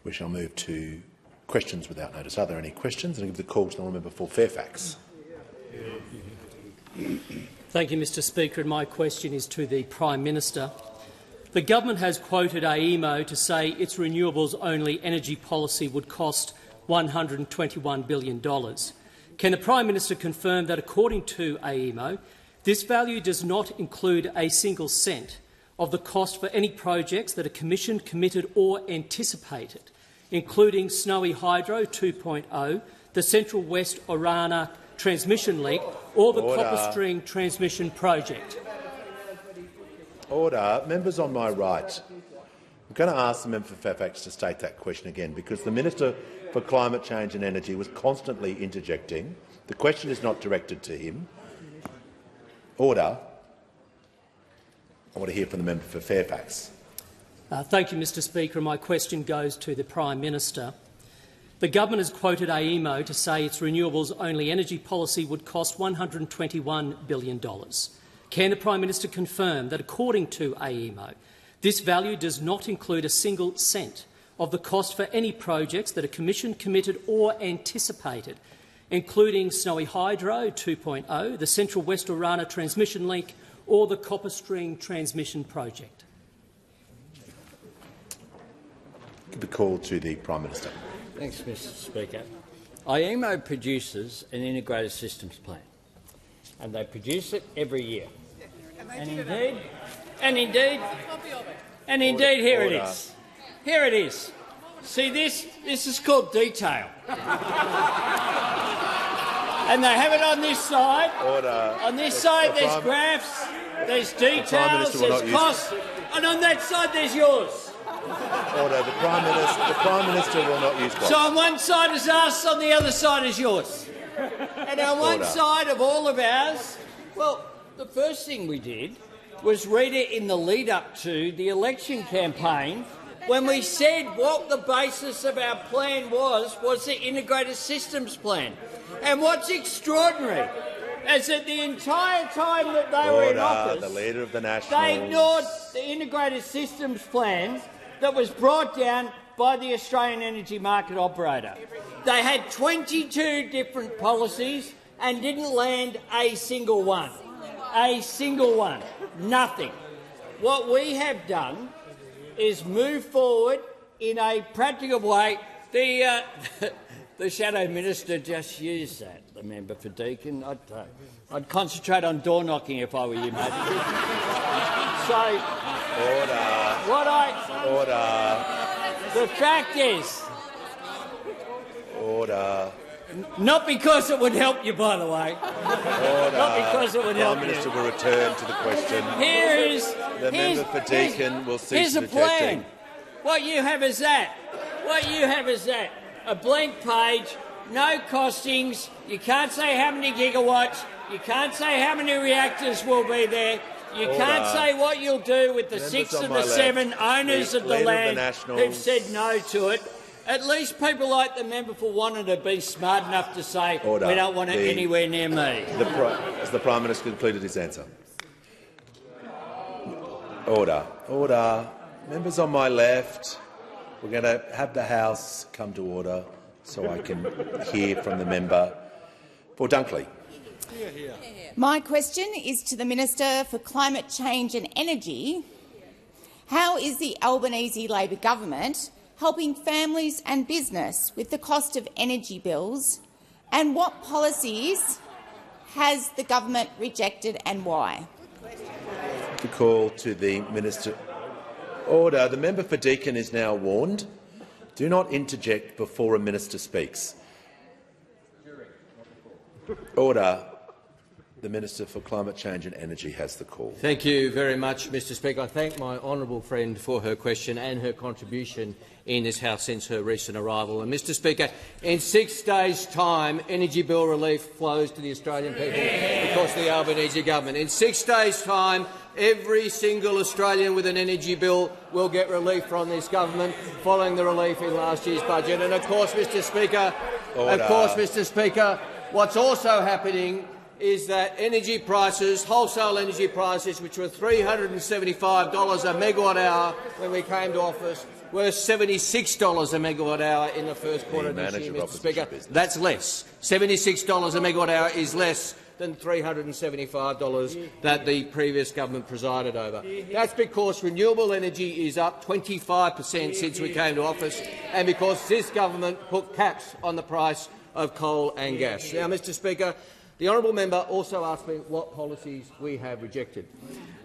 We shall move to questions without notice. Are there any questions? And I give the call to the member for Fairfax. Thank you, Mr Speaker. And my question is to the Prime Minister. The government has quoted AEMO to say its renewables-only energy policy would cost $121 billion. Can the Prime Minister confirm that, according to AEMO, this value does not include a single cent of the cost for any projects that are commissioned, committed or anticipated, including Snowy Hydro 2.0, the Central West Orana transmission link or the Copper String transmission project? Order. Members on my right. I'm going to ask the member for Fairfax to state that question again, because the Minister for Climate Change and Energy was constantly interjecting. The question is not directed to him. Order. I want to hear from the member for Fairfax. Thank you, Mr Speaker. My question goes to the Prime Minister. The government has quoted AEMO to say its renewables-only energy policy would cost $121 billion. Can the Prime Minister confirm that, according to AEMO, this value does not include a single cent of the cost for any projects that are commissioned, committed or anticipated, including Snowy Hydro 2.0, the Central West Orana transmission link or the Copper String transmission project? Give the call to the Prime Minister. Thanks, Mr Speaker. AEMO produces an integrated systems plan, and they produce it every year. And indeed, here it is. Here it is. See, this is called detail. And they have it on this side. Order. On this side, there's graphs, there's details, there's costs, and on that side, there's yours. Order. The Prime Minister will not use graphs. So on one side is us, on the other side is yours. And on one side of all of ours, well, the first thing we did was read it in the lead-up to the election campaign, when we said what the basis of our plan was the integrated systems plan. And what's extraordinary is that the entire time that they were in office, the Leader of the Nationals, they ignored the integrated systems plan that was brought down by the Australian Energy Market Operator. They had 22 different policies and didn't land a single one. A single one. Nothing. What we have done is move forward in a practical way. The Shadow Minister just used that, the member for Deakin. I'd concentrate on door knocking if I were you, mate. The fact is... Order. Not because it would help you, by the way. Order. Not because it would help you. The Prime Minister will return to the question. The member for Deakin will cease interjecting. Here's a plan. What you have is that. A blank page, no costings. You can't say how many gigawatts. You can't say how many reactors will be there. You can't say what you'll do with the Members 6 of the 7 owners of the land who've said no to it. At least people like the member for Wannon have been smart enough to say, we don't want it anywhere near me. Has the Prime Minister completed his answer? Order. Members on my left, we're going to have the House come to order so I can hear from the member for Dunkley. My question is to the Minister for Climate Change and Energy. How is the Albanese Labor government helping families and business with the cost of energy bills, and what policies has the government rejected and why? The call to the Minister. Order. The member for Deakin is now warned. Do not interject before a minister speaks. Order. The Minister for Climate Change and Energy has the call. Thank you very much, Mr Speaker. I thank my honourable friend for her question and her contribution in this House since her recent arrival. And, Mr Speaker, in 6 days' time, energy bill relief flows to the Australian people because of the Albanese government. In 6 days' time, every single Australian with an energy bill will get relief from this government, following the relief in last year's budget. And, of course, Mr Speaker, what's also happening is that energy prices, wholesale energy prices, which were $375 a megawatt hour when we came to office, were $76 a megawatt-hour in the first quarter of this year, Mr Speaker. That's less. $76 a megawatt-hour is less than $375 that the previous government presided over. That's because renewable energy is up 25% since we came to office, and because this government put caps on the price of coal and gas. Now, Mr Speaker, the honourable member also asked me what policies we have rejected.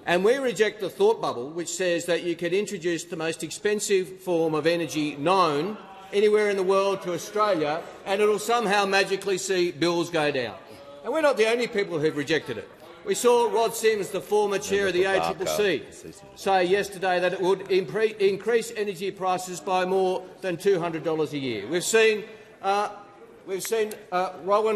And we reject the thought bubble which says that you can introduce the most expensive form of energy known anywhere in the world to Australia and it will somehow magically see bills go down. And we're not the only people who've rejected it. We saw Rod Sims, the former chair of the ACCC, say yesterday that it would increase energy prices by more than $200 a year. We've seen Rowan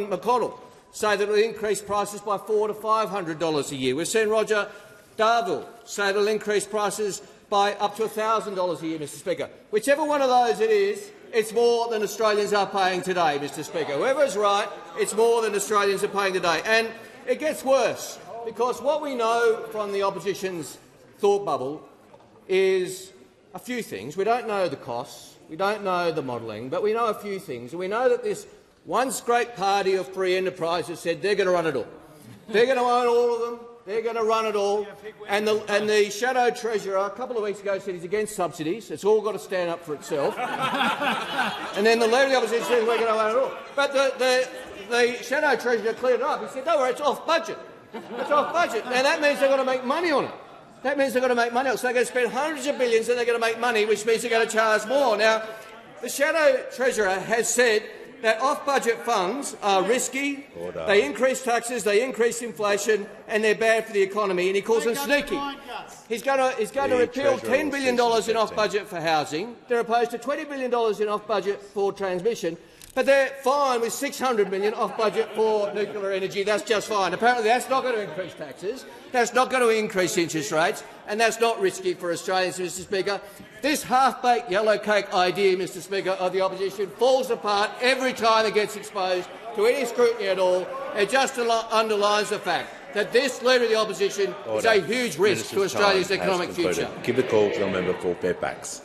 McConnell say that it will increase prices by $400 to $500 a year. We've seen Roger Darville say it will increase prices by up to $1,000 a year, Mr Speaker. Whichever one of those it is, it's more than Australians are paying today, Mr Speaker. Whoever is right, it's more than Australians are paying today. And it gets worse, because what we know from the opposition's thought bubble is a few things. We don't know the costs, we don't know the modelling, but we know a few things. And we know that this once great party of free enterprise has said they're going to run it all. They're going to own all of them. They're going to run it all. And the Shadow Treasurer a couple of weeks ago said he's against subsidies. It's all got to stand up for itself. And then the Leader of the Opposition said we're going to own it all. But the Shadow Treasurer cleared it up. He said, no, it's off budget. It's off budget. And that means they're going to make money on it. That means they're going to make money on it. So they're going to spend hundreds of billions and they're going to make money, which means they're going to charge more. Now, the Shadow Treasurer has said that off-budget funds are risky, they increase taxes, they increase inflation and they're bad for the economy, and he calls them sneaky. He's going to repeal $10 billion in off-budget for housing. They're opposed to $20 billion in off-budget for transmission, but they're fine with $600 million off-budget for nuclear energy. That's just fine. Apparently that's not going to increase taxes, that's not going to increase interest rates, and that's not risky for Australians, Mr Speaker. This half-baked yellow cake idea, Mr Speaker, of the opposition falls apart every time it gets exposed to any scrutiny at all. It just underlines the fact that this Leader of the Opposition is a huge risk to Australia's economic future. Give the call to the member for Fairfax.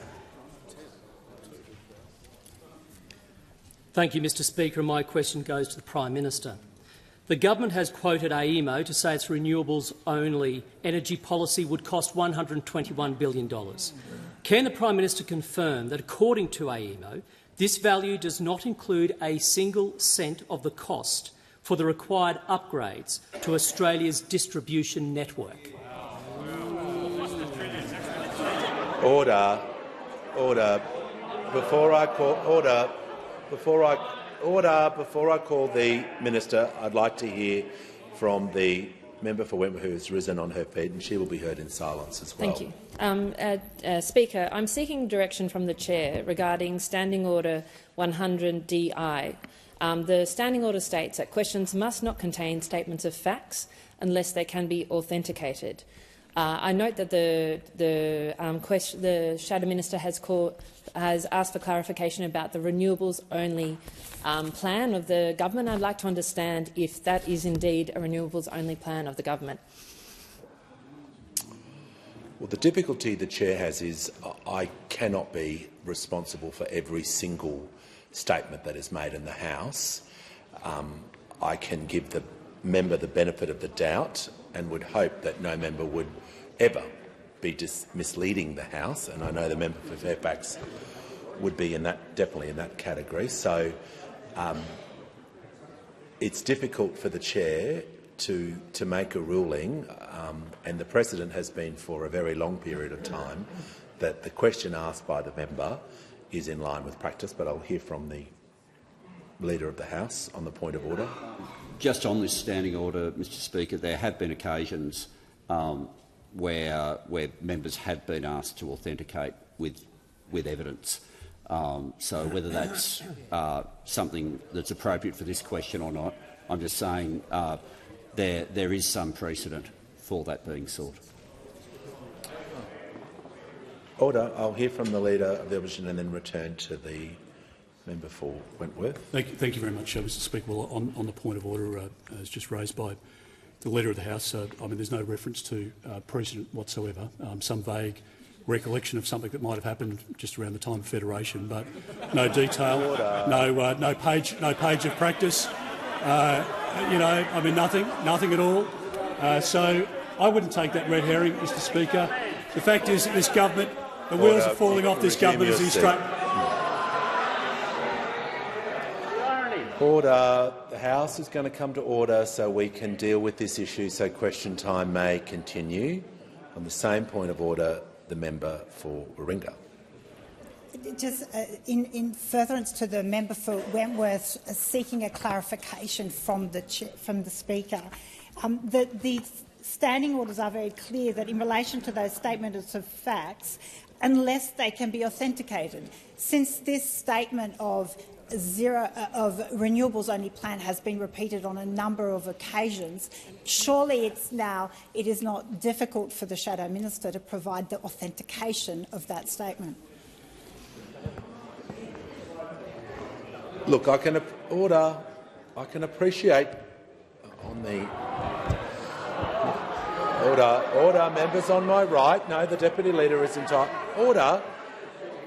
Thank you, Mr Speaker. My question goes to the Prime Minister. The government has quoted AEMO to say its renewables-only energy policy would cost $121 billion. Can the Prime Minister confirm that, according to AEMO, this value does not include a single cent of the cost for the required upgrades to Australia's distribution network? Order. Order. Before I call the minister, I'd like to hear from the member for Wentworth who has risen on her feet, and she will be heard in silence as well. Thank you. Speaker, I'm seeking direction from the Chair regarding Standing Order 100DI. The Standing Order states that questions must not contain statements of facts unless they can be authenticated. I note that the Shadow Minister has asked for clarification about the renewables-only plan of the government. I'd like to understand if that is indeed a renewables-only plan of the government. Well, the difficulty the chair has is I cannot be responsible for every single statement that is made in the House. I can give the member the benefit of the doubt and would hope that no member would ever be misleading the House, and I know the member for Fairfax would be definitely in that category. So it's difficult for the chair to make a ruling, and the precedent has been for a very long period of time that the question asked by the member is in line with practice. But I'll hear from the Leader of the House on the point of order. Just on this standing order, Mr Speaker, there have been occasions where members have been asked to authenticate with evidence. So whether that's something that's appropriate for this question or not, I'm just saying there is some precedent for that being sought. Order. I'll hear from the Leader of the Opposition and then return to the member for Wentworth. Thank you very much, Mr Speaker. Well, on the point of order as just raised by the Leader of the House, I mean, there's no reference to precedent whatsoever. Some vague recollection of something that might have happened just around the time of Federation, but no detail, no page of practice. I mean nothing at all. So I wouldn't take that red herring, Mr. Speaker. The fact is that this government, the wheels are falling off this government as he Order. The House is going to come to order so we can deal with this issue so question time may continue. On the same point of order, the member for Warringah. Just in furtherance to the member for Wentworth seeking a clarification from the Speaker, the standing orders are very clear that in relation to those statements of facts, unless they can be authenticated, since this statement of renewables only plan has been repeated on a number of occasions, surely it is not difficult for the Shadow Minister to provide the authentication of that statement. Look, I can appreciate on the order. Members on my right. No, the Deputy Leader is entitled.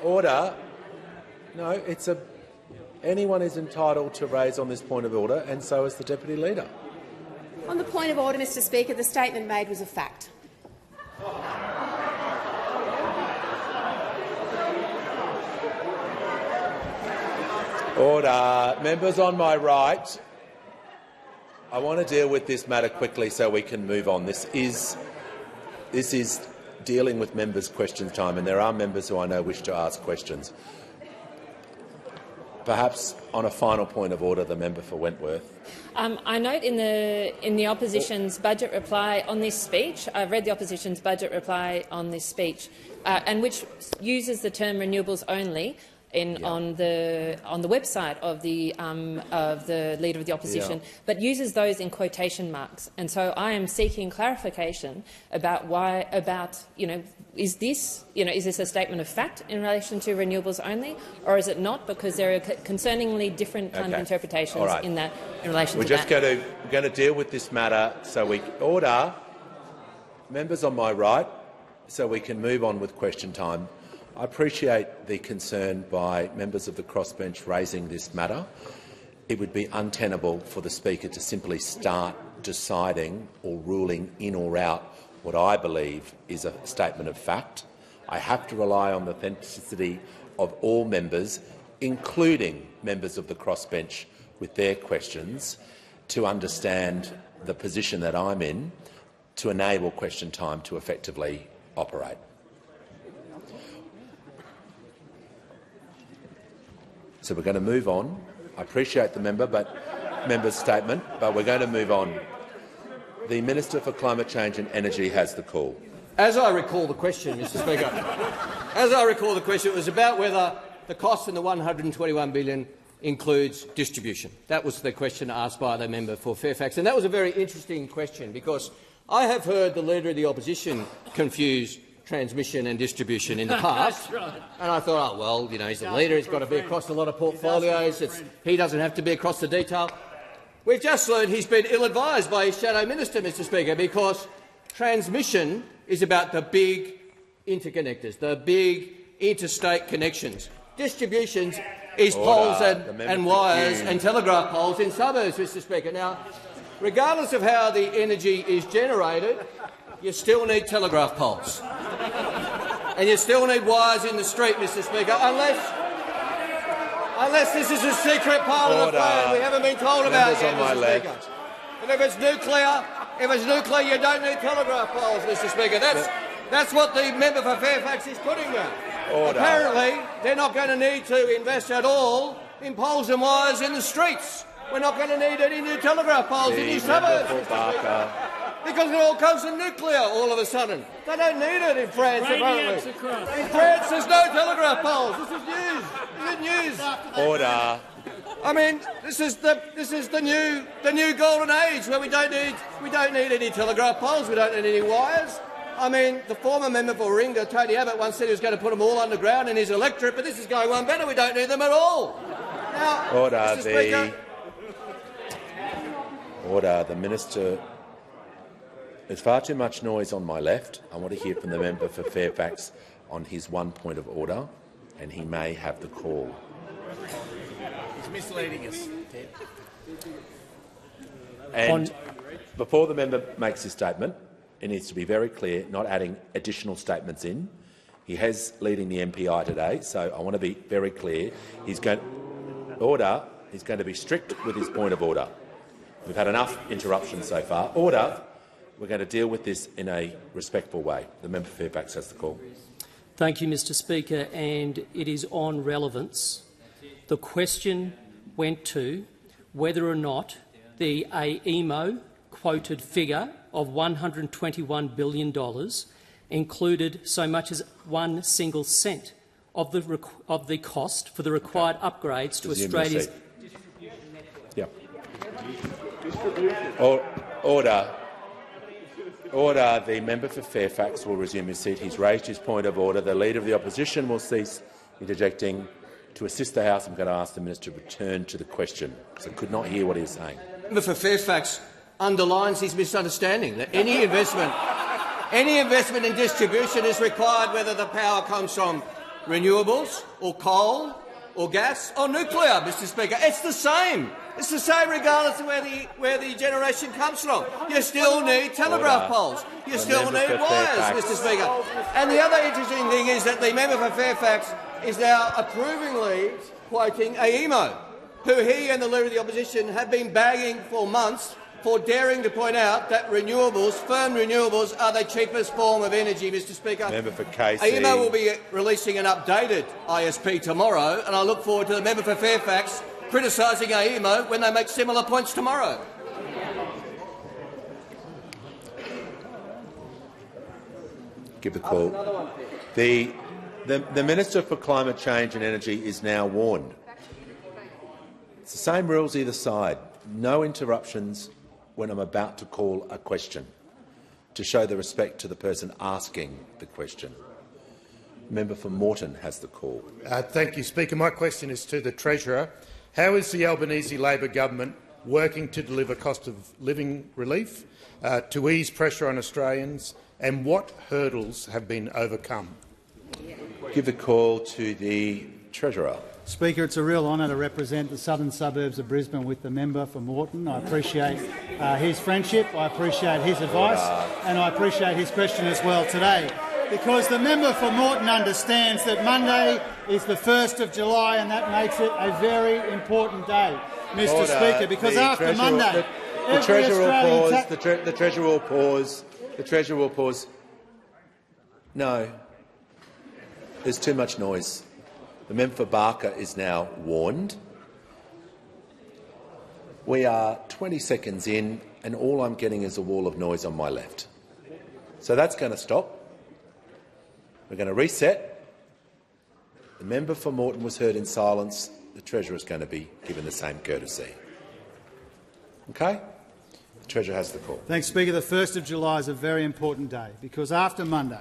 Order. No, anyone is entitled to raise on this point of order, and so is the Deputy Leader. On the point of order, Mr. Speaker, the statement made was a fact. Order. Members on my right, I want to deal with this matter quickly so we can move on. This is dealing with members' question time, and there are members who I know wish to ask questions. Perhaps on a final point of order, the member for Wentworth. I note in the opposition's budget reply on this speech, I've read the opposition's budget reply on this speech, and which uses the term renewables only on the website of the Leader of the Opposition, but uses those in quotation marks. And so I am seeking clarification about is this a statement of fact in relation to renewables only, or is it not? Because there are concerningly different kind of interpretations in relation to that. We're going to deal with this matter so we order. Members on my right, so we can move on with question time. I appreciate the concern by members of the crossbench raising this matter. It would be untenable for the Speaker to simply start deciding or ruling in or out what I believe is a statement of fact. I have to rely on the authenticity of all members, including members of the crossbench with their questions, to understand the position that I'm in to enable question time to effectively operate. So we're going to move on. I appreciate the member's statement, but we're going to move on. The Minister for Climate Change and Energy has the call. As I recall the question, Mr. Speaker, it was about whether the cost in the $121 billion includes distribution. That was the question asked by the member for Fairfax, and that was a very interesting question because I have heard the Leader of the Opposition confuse transmission and distribution in the past. Right. And I thought, oh, well, he's the leader, he's got to be across a lot of portfolios, he doesn't have to be across the detail. We've just learned he's been ill-advised by his Shadow Minister, Mr. Speaker, because transmission is about the big interconnectors, the big interstate connections. Distributions is poles and wires and telegraph poles in suburbs, Mr. Speaker. Now, regardless of how the energy is generated, you still need telegraph poles. And you still need wires in the street, Mr. Speaker, unless this is a secret part of the plan we haven't been told about yet, Mr. Speaker. And if it's nuclear, you don't need telegraph poles, Mr. Speaker. That's what the member for Fairfax is putting there. Apparently, they're not going to need to invest at all in poles and wires in the streets. We're not going to need any new telegraph poles in new suburbs, Mr. Speaker. Because it all comes from nuclear all of a sudden. They don't need it in France, apparently. In France, there's no telegraph poles. This is news. This is news. Order. I mean, this is the new golden age where we don't need any telegraph poles. We don't need any wires. I mean, the former member for Warringah, Tony Abbott, once said he was going to put them all underground in his electorate, but this is going one better. We don't need them at all. Now, Mr. Speaker, Order. The Minister. There's far too much noise on my left. I want to hear from the member for Fairfax on his one point of order, and he may have the call. He's misleading us. And before the member makes his statement, it needs to be very clear, not adding additional statements in. He has leading the MPI today, so I want to be very clear. He's going to be strict with his point of order. We've had enough interruptions so far. Order. We're going to deal with this in a respectful way. The member for Fairfax has the call. Thank you, Mr Speaker, and it is on relevance. The question went to whether or not the AEMO quoted figure of $121 billion included so much as 1 single cent of the cost for the required upgrades to Australia's distribution network. Order. Order. The member for Fairfax will resume his seat. He's raised his point of order. The Leader of the Opposition will cease interjecting. To assist the House, I'm going to ask the minister to return to the question, because I could not hear what he was saying. The member for Fairfax underlines his misunderstanding that any investment in distribution is required whether the power comes from renewables or coal or gas or nuclear, Mr Speaker. It's the same. It's the same regardless of where the generation comes from. You still need telegraph poles. You still need wires, Mr Speaker. And the other interesting thing is that the member for Fairfax is now approvingly quoting AEMO, who he and the Leader of the Opposition have been bagging for months for daring to point out that renewables, firm renewables, are the cheapest form of energy, Mr Speaker. Member for KC. AEMO will be releasing an updated ISP tomorrow, and I look forward to the member for Fairfax criticising AEMO when they make similar points tomorrow. Give the call. The Minister for Climate Change and Energy is now warned. It's the same rules either side. No interruptions when I'm about to call a question, to show the respect to the person asking the question. Member for Moreton has the call. Thank you, Speaker. My question is to the Treasurer. How is the Albanese Labor government working to deliver cost of living relief, to ease pressure on Australians, and what hurdles have been overcome? Give the call to the Treasurer. Speaker, it's a real honour to represent the southern suburbs of Brisbane with the member for Moreton. I appreciate his friendship, I appreciate his advice, and I appreciate his question as well today, because the member for Moreton understands that Monday is the 1st of July and that makes it a very important day, Mr Speaker, because after Monday, the Treasurer will pause. The Treasurer will pause. The Treasurer will pause. No. There's too much noise. The member for Barker is now warned. We are 20 seconds in, and all I'm getting is a wall of noise on my left. So that's going to stop. We're going to reset. The member for Moreton was heard in silence. The Treasurer is going to be given the same courtesy. Okay? The Treasurer has the call. Thanks, Speaker. The 1st of July is a very important day because after Monday,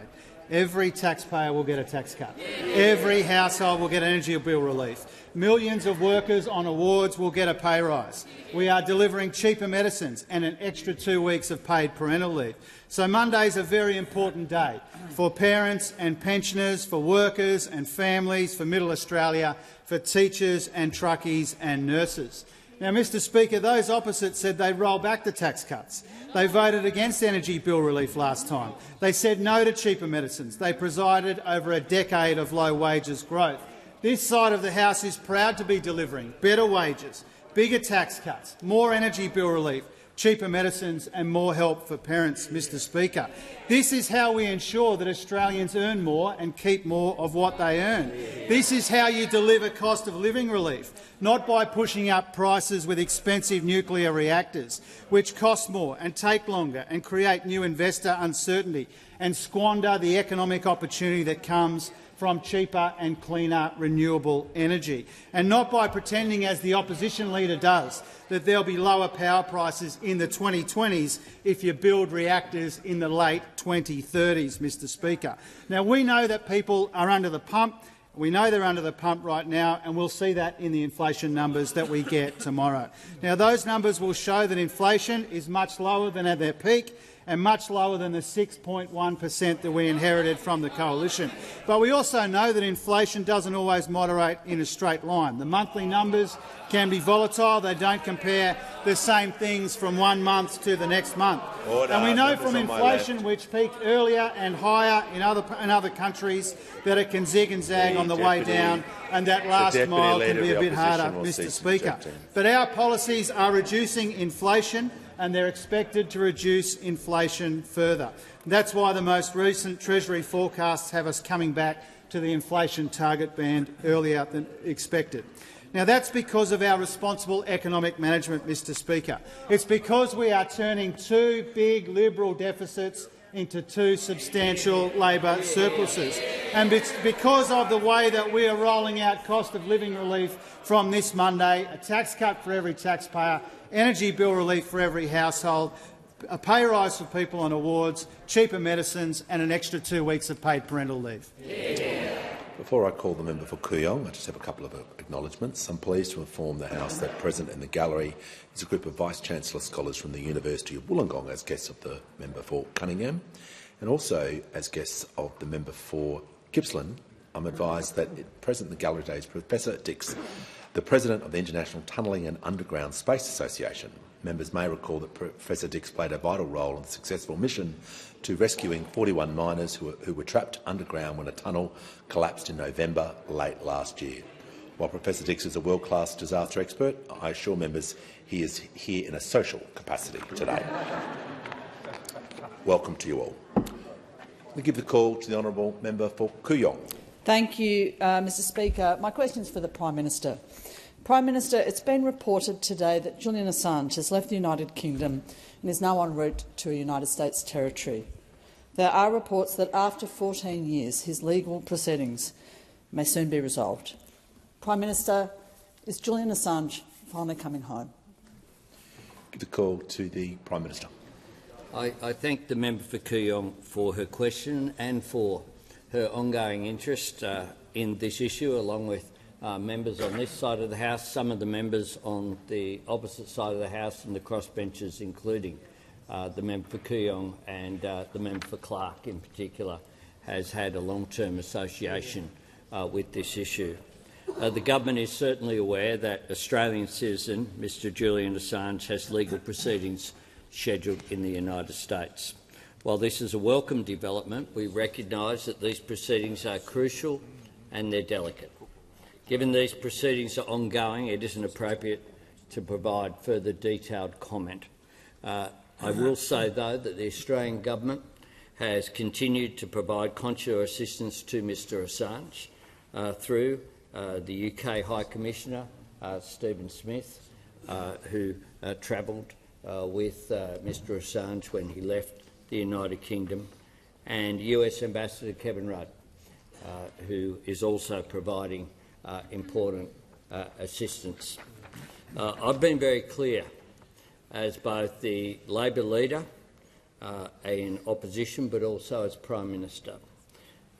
every taxpayer will get a tax cut. Every household will get energy bill relief. Millions of workers on awards will get a pay rise. We are delivering cheaper medicines and an extra 2 weeks of paid parental leave. So Monday is a very important day for parents and pensioners, for workers and families, for Middle Australia, for teachers and truckies and nurses. Now, Mr Speaker, those opposite said they'd roll back the tax cuts. They voted against energy bill relief last time. They said no to cheaper medicines. They presided over a decade of low wages growth. This side of the House is proud to be delivering better wages, bigger tax cuts, more energy bill relief, cheaper medicines and more help for parents, Mr Speaker. This is how we ensure that Australians earn more and keep more of what they earn. This is how you deliver cost of living relief, not by pushing up prices with expensive nuclear reactors, which cost more and take longer and create new investor uncertainty and squander the economic opportunity that comes from cheaper and cleaner renewable energy, and not by pretending, as the opposition leader does, that there'll be lower power prices in the 2020s if you build reactors in the late 2030s, Mr Speaker. Now, we know that people are under the pump. We know they're under the pump right now, and we'll see that in the inflation numbers that we get tomorrow. Now, those numbers will show that inflation is much lower than at their peak, and much lower than the 6.1% that we inherited from the coalition. But we also know that inflation doesn't always moderate in a straight line. The monthly numbers can be volatile. They don't compare the same things from one month to the next month. Order. And we know from inflation, which peaked earlier and higher in other countries, that it can zig and zag on the way down, and that last mile can be a bit harder, Mr. Speaker. But our policies are reducing inflation, and they're expected to reduce inflation further. That's why the most recent Treasury forecasts have us coming back to the inflation target band earlier than expected. Now, that's because of our responsible economic management, Mr. Speaker. It's because we are turning two big Liberal deficits into two substantial Labor surpluses. And it's because of the way that we are rolling out cost of living relief from this Monday, a tax cut for every taxpayer, energy bill relief for every household, a pay rise for people on awards, cheaper medicines and an extra 2 weeks of paid parental leave. Before I call the member for Kooyong, I just have a couple of acknowledgements. I'm pleased to inform the House that present in the gallery is a group of Vice-Chancellor scholars from the University of Wollongong as guests of the member for Cunningham, and also as guests of the member for Gippsland. I'm advised that present in the gallery today is Professor Dix, the President of the International Tunnelling and Underground Space Association. Members may recall that Professor Dix played a vital role in the successful mission to rescuing 41 miners who were trapped underground when a tunnel collapsed in November late last year. While Professor Dix is a world-class disaster expert, I assure members he is here in a social capacity today. Welcome to you all. We give the call to the honourable member for Kooyong. Thank you, Mr. Speaker. My question is for the Prime Minister. Prime Minister, it's been reported today that Julian Assange has left the United Kingdom and is now en route to a United States territory. There are reports that after 14 years his legal proceedings may soon be resolved. Prime Minister, is Julian Assange finally coming home? Give the call to the Prime Minister. I thank the member for Kooyong for her question and for her ongoing interest in this issue, along with members on this side of the House, some of the members on the opposite side of the House and the crossbenchers, including the member for Kooyong and the member for Clark in particular, has had a long-term association with this issue. The government is certainly aware that Australian citizen Mr Julian Assange has legal proceedings scheduled in the United States. While this is a welcome development, we recognise that these proceedings are crucial and they're delicate. Given these proceedings are ongoing, it isn't appropriate to provide further detailed comment. I will say, though, that the Australian government has continued to provide consular assistance to Mr Assange through the UK High Commissioner, Stephen Smith, who travelled with Mr Assange when he left the United Kingdom, and US Ambassador Kevin Rudd, who is also providing important assistance. I've been very clear, as both the Labor leader in opposition but also as Prime Minister,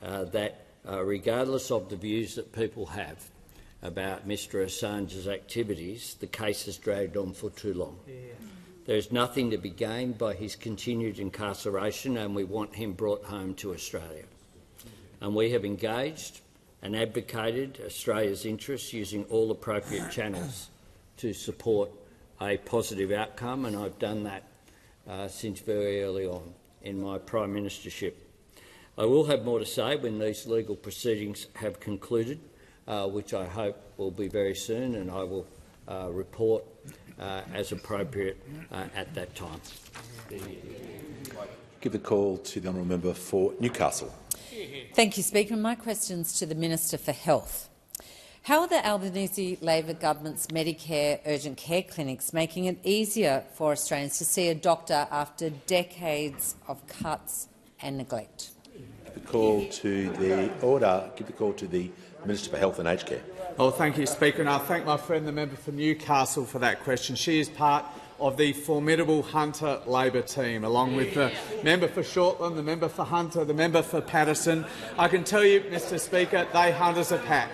that regardless of the views that people have about Mr Assange's activities, the case has dragged on for too long. There is nothing to be gained by his continued incarceration, and we want him brought home to Australia. And we have engaged and advocated Australia's interests using all appropriate channels to support a positive outcome, and I've done that since very early on in my Prime Ministership. I will have more to say when these legal proceedings have concluded, which I hope will be very soon, and I will report as appropriate at that time. Give the call to the honourable member for Newcastle. Thank you, Speaker. My question is to the Minister for Health. How are the Albanese Labor government's Medicare urgent care clinics making it easier for Australians to see a doctor after decades of cuts and neglect? Give the call to the order. Give the call to the Minister for Health and Aged Care. Well, thank you, Speaker, and I thank my friend the member for Newcastle for that question. She is part of the formidable Hunter Labor team, along with the member for Shortland, the member for Hunter, the member for Patterson. I can tell you, Mr Speaker, they hunt as a pack,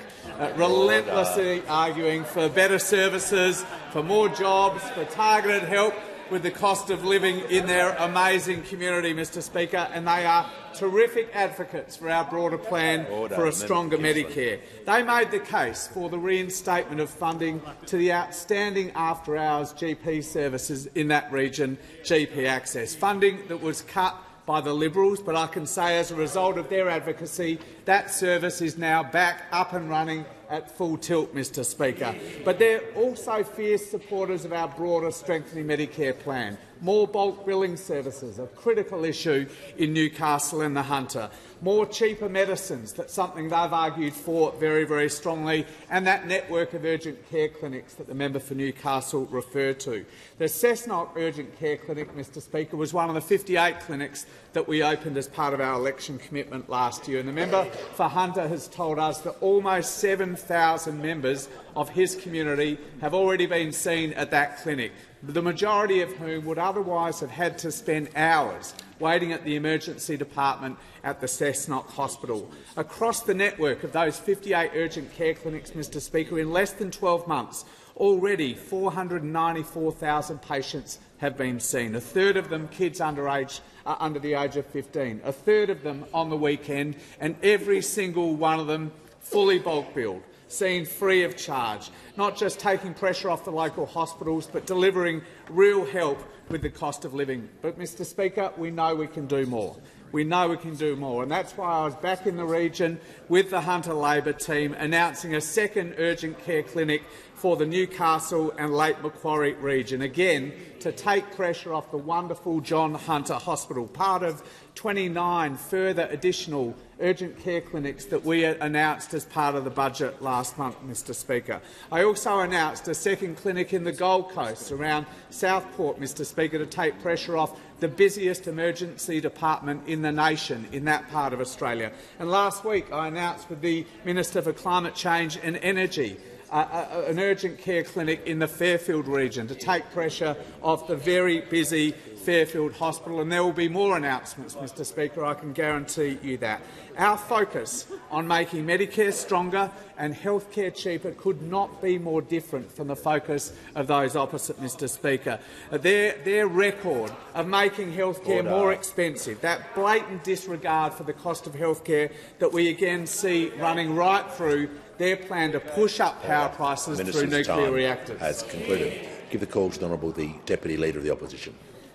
relentlessly arguing for better services, for more jobs, for targeted help, with the cost of living in their amazing community, Mr Speaker, and they are terrific advocates for our broader plan for a stronger Medicare. They made the case for the reinstatement of funding to the outstanding after-hours GP services in that region, GP Access, funding that was cut by the Liberals, but I can say as a result of their advocacy, that service is now back up and running at full tilt, Mr Speaker. But they're also fierce supporters of our broader strengthening Medicare plan. More bulk billing services, a critical issue in Newcastle and the Hunter. More cheaper medicines, that's something they've argued for very, very strongly, and that network of urgent care clinics that the member for Newcastle referred to. The Cessnock Urgent Care Clinic, Mr Speaker, was one of the 58 clinics that we opened as part of our election commitment last year, and the member for Hunter has told us that almost 7,000 members of his community have already been seen at that clinic, the majority of whom would otherwise have had to spend hours waiting at the emergency department at the Cessnock Hospital. Across the network of those 58 urgent care clinics, Mr Speaker, in less than 12 months, already 494,000 patients have been seen, a third of them kids under the age of 15, a third of them on the weekend, and every single one of them fully bulk billed, seen free of charge, not just taking pressure off the local hospitals but delivering real help with the cost of living. But, Mr Speaker, we know we can do more. We know we can do more, and that's why I was back in the region with the Hunter Labor team announcing a second urgent care clinic for the Newcastle and Lake Macquarie region, again to take pressure off the wonderful John Hunter Hospital, part of 29 further additional urgent care clinics that we announced as part of the budget last month, Mr Speaker. I also announced a second clinic in the Gold Coast around Southport, Mr Speaker, to take pressure off the busiest emergency department in the nation in that part of Australia. And last week I announced with the Minister for Climate Change and Energy an urgent care clinic in the Fairfield region to take pressure off the very busy Fairfield Hospital, and there will be more announcements, Mr Speaker, I can guarantee you that. Our focus on making Medicare stronger and healthcare cheaper could not be more different from the focus of those opposite, Mr Speaker. Their record of making healthcare more expensive, that blatant disregard for the cost of healthcare that we again see running right through their plan to push up power prices through nuclear reactors. Has concluded. Give the call to the Honourable the Deputy Leader of the Opposition.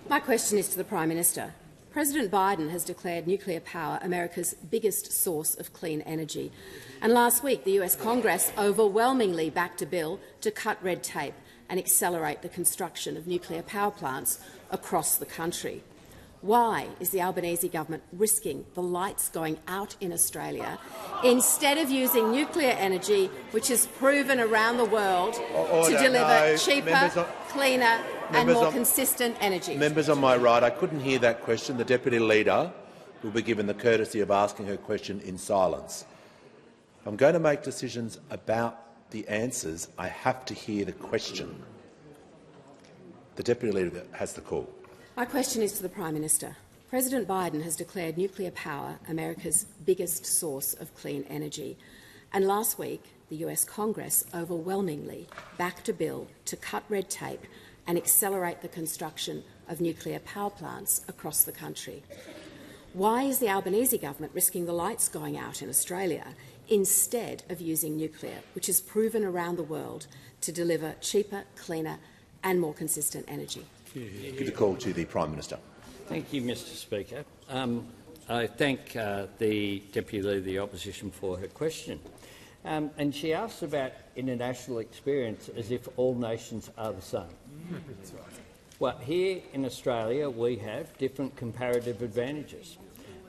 My question is to the Prime Minister. President Biden has declared nuclear power America's biggest source of clean energy. And last week, the US Congress overwhelmingly backed a bill to cut red tape and accelerate the construction of nuclear power plants across the country. Why is the Albanese government risking the lights going out in Australia instead of using nuclear energy, which is proven around the world to deliver cheaper, cleaner and more consistent energy? Members on my right, I couldn't hear that question. The Deputy Leader will be given the courtesy of asking her question in silence. If I'm going to make decisions about the answers, I have to hear the question. The Deputy Leader has the call. My question is to the Prime Minister. President Biden has declared nuclear power America's biggest source of clean energy. And last week, the US Congress overwhelmingly backed a bill to cut red tape and accelerate the construction of nuclear power plants across the country. Why is the Albanese government risking the lights going out in Australia instead of using nuclear, which is proven around the world to deliver cheaper, cleaner and more consistent energy? Give the call to the Prime Minister. Thank you, Mr Speaker. I thank the Deputy Leader of the Opposition for her question. And she asked about international experience as if all nations are the same. Well, here in Australia we have different comparative advantages,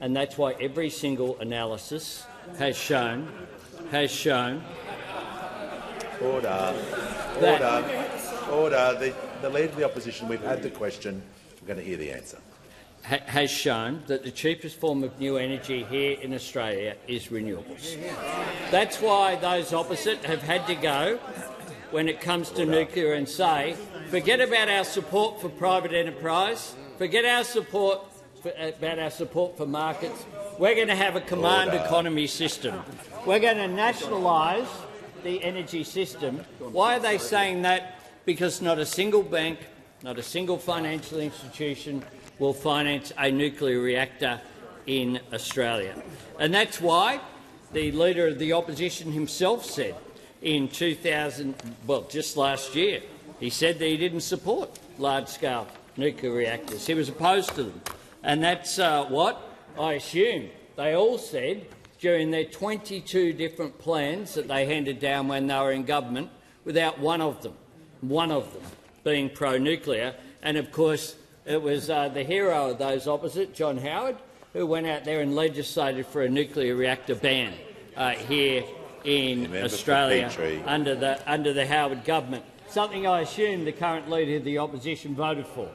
and that's why every single analysis has shown Order. The Leader of the Opposition, we've had the question. We're going to hear the answer. Has shown that the cheapest form of new energy here in Australia is renewables. That's why those opposite have had to go when it comes to nuclear and say, forget about our support for private enterprise, forget our support for markets. We're going to have a command economy system. We're going to nationalise the energy system. Why are they saying that? Because not a single bank, not a single financial institution, will finance a nuclear reactor in Australia. And that's why the Leader of the Opposition himself said in just last year, he said that he didn't support large-scale nuclear reactors. He was opposed to them. And that's what I assume they all said during their 22 different plans that they handed down when they were in government, without one of them being pro-nuclear. And, of course, it was the hero of those opposite, John Howard, who went out there and legislated for a nuclear reactor ban here in Australia under the Howard government, something I assume the current Leader of the Opposition voted for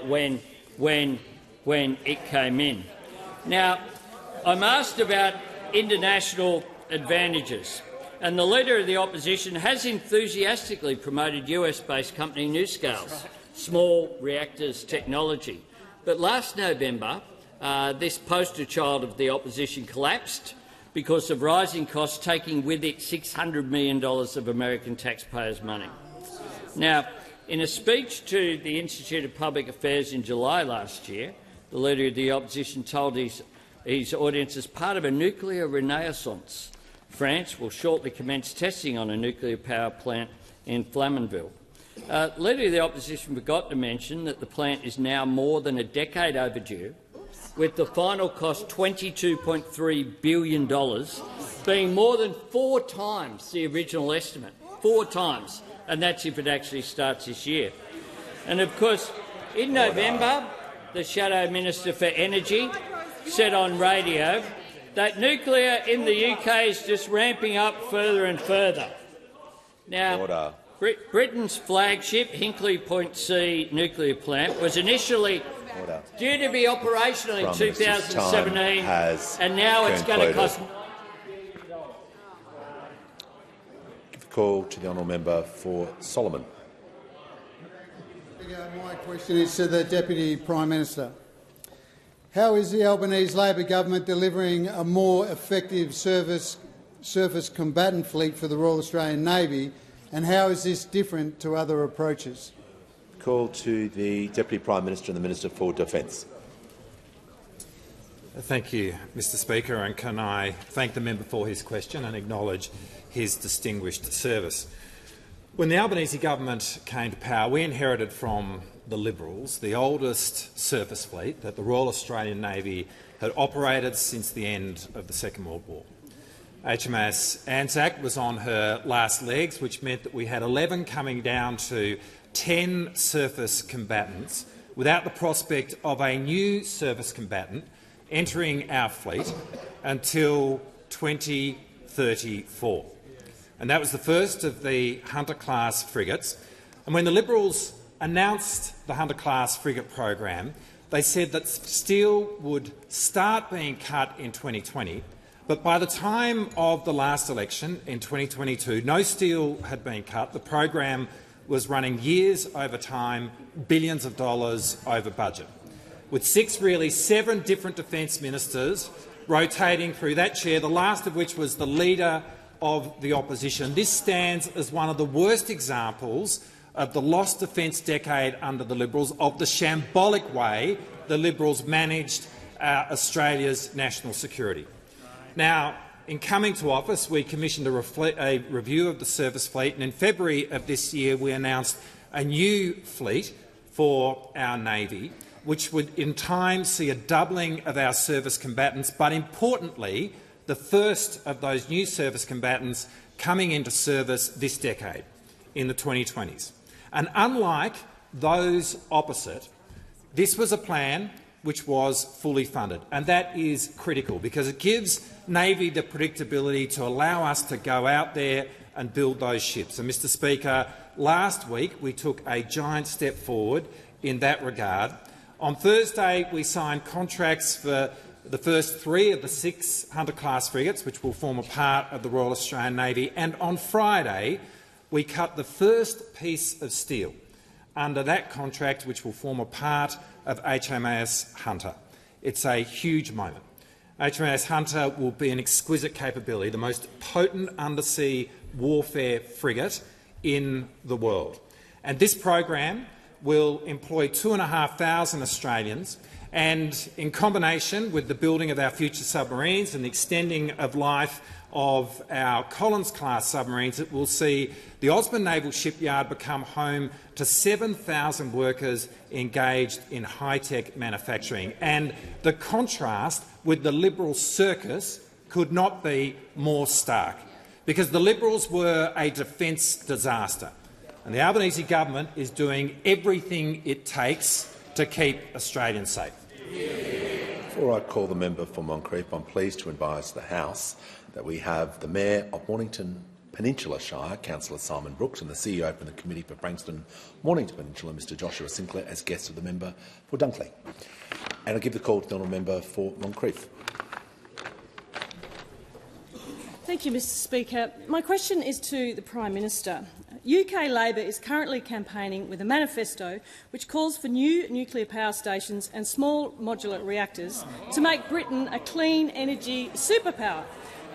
when it came in. Now, I'm asked about international advantages, and the Leader of the Opposition has enthusiastically promoted US-based company NuScale's small reactors technology. But last November, this poster child of the opposition collapsed because of rising costs, taking with it $600 million of American taxpayers' money. Now, in a speech to the Institute of Public Affairs in July last year, the Leader of the Opposition told his audience, as part of a nuclear renaissance, France will shortly commence testing on a nuclear power plant in Flamanville. Leader of the Opposition forgot to mention that the plant is now more than a decade overdue, with the final cost $22.3 billion, being more than 4 times the original estimate. 4 times, and that's if it actually starts this year. And of course, in November, the Shadow Minister for Energy said on radio that nuclear in the UK is just ramping up further and further. Now, Britain's flagship Hinkley Point C nuclear plant was initially due to be operational in 2017, and now it's going to cost. Give the call to the honourable member for Solomon. My question is to the Deputy Prime Minister. How is the Albanese Labor government delivering a more effective surface combatant fleet for the Royal Australian Navy, and how is this different to other approaches? Call to the Deputy Prime Minister and the Minister for Defence. Thank you, Mr Speaker, and can I thank the member for his question and acknowledge his distinguished service. When the Albanese government came to power, we inherited from the Liberals the oldest surface fleet that the Royal Australian Navy had operated since the end of the Second World War. HMAS Anzac was on her last legs, which meant that we had 11 coming down to 10 surface combatants without the prospect of a new surface combatant entering our fleet until 2034. And that was the first of the Hunter-class frigates. And when the Liberals announced the Hunter-class frigate program, they said that steel would start being cut in 2020, but by the time of the last election in 2022, no steel had been cut. The program was running years over time, billions of dollars over budget. With 7 different defence ministers rotating through that chair, the last of which was the Leader of the Opposition, this stands as one of the worst examples of the lost defence decade under the Liberals, of the shambolic way the Liberals managed Australia's national security. Now, in coming to office, we commissioned a review of the surface fleet, and in February of this year we announced a new fleet for our Navy, which would in time see a doubling of our service combatants, but importantly, the first of those new service combatants coming into service this decade, in the 2020s. And unlike those opposite, this was a plan which was fully funded, and that is critical because it gives Navy the predictability to allow us to go out there and build those ships. And, Mr Speaker, last week we took a giant step forward in that regard. On Thursday we signed contracts for the first 3 of the 6 Hunter-class frigates, which will form a part of the Royal Australian Navy, and on Friday we cut the first piece of steel under that contract, which will form a part of HMAS Hunter. It's a huge moment. HMAS Hunter will be an exquisite capability, the most potent undersea warfare frigate in the world. And this program will employ 2,500 Australians, and in combination with the building of our future submarines and the extending of life of our Collins-class submarines, it will see the Osborne Naval Shipyard become home to 7,000 workers engaged in high-tech manufacturing. And the contrast with the Liberal circus could not be more stark, because the Liberals were a defence disaster, and the Albanese government is doing everything it takes to keep Australians safe. Before I call the member for Moncrieff, I'm pleased to advise the House that we have the Mayor of Mornington Peninsula Shire, Councillor Simon Brooks, and the CEO of the Committee for Frankston Mornington Peninsula, Mr Joshua Sinclair, as guests of the member for Dunkley. And I give the call to the honourable member for Moncrieff. Thank you, Mr Speaker. My question is to the Prime Minister. UK Labor is currently campaigning with a manifesto which calls for new nuclear power stations and small modular reactors to make Britain a clean energy superpower.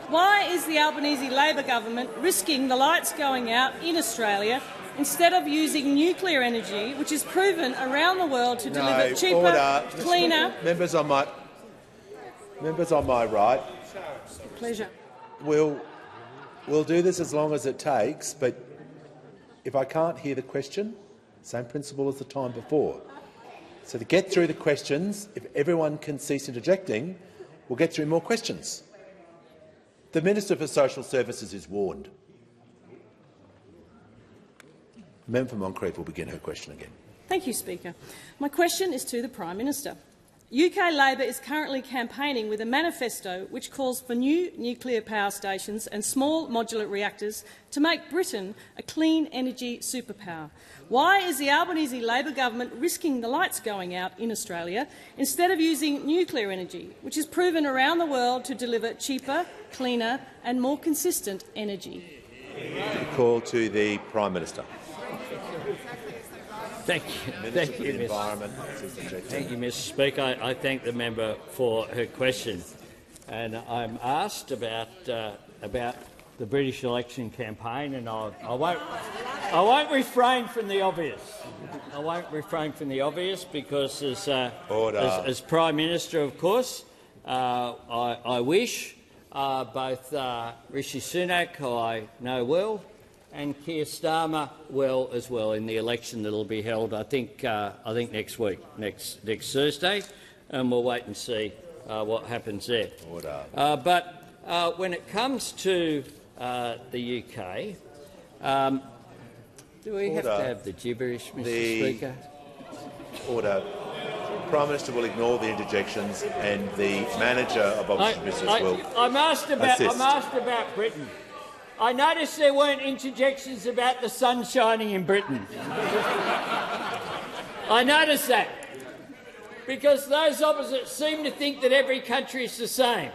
Why is the Albanese Labor government risking the lights going out in Australia instead of using nuclear energy, which is proven around the world to deliver cheaper, cleaner— Members on my right. Pleasure. We'll do this as long as it takes, but if I can't hear the question, same principle as the time before. So to get through the questions, if everyone can cease interjecting, we'll get through more questions. The Minister for Social Services is warned. The member for Moncrieff will begin her question again. Thank you, Speaker. My question is to the Prime Minister. UK Labor is currently campaigning with a manifesto which calls for new nuclear power stations and small modular reactors to make Britain a clean energy superpower. Why is the Albanese Labor government risking the lights going out in Australia instead of using nuclear energy, which is proven around the world to deliver cheaper, cleaner and more consistent energy? Call to the Prime Minister. Thank you, Mr Speaker. I thank the member for her question. And I'm asked about the British election campaign, and I won't refrain from the obvious. I won't refrain from the obvious because, as Prime Minister, of course, I wish both Rishi Sunak, who I know well, and Keir Starmer well as well in the election that will be held, I think next week, next Thursday, and we'll wait and see what happens there. But when it comes to the UK, do we have to have the gibberish, Mr Speaker? Order. The Prime Minister will ignore the interjections, and the manager of opposition business will I'm asked about Britain. I noticed there weren't interjections about the sun shining in Britain. I noticed that, because those opposite seem to think that every country is the same.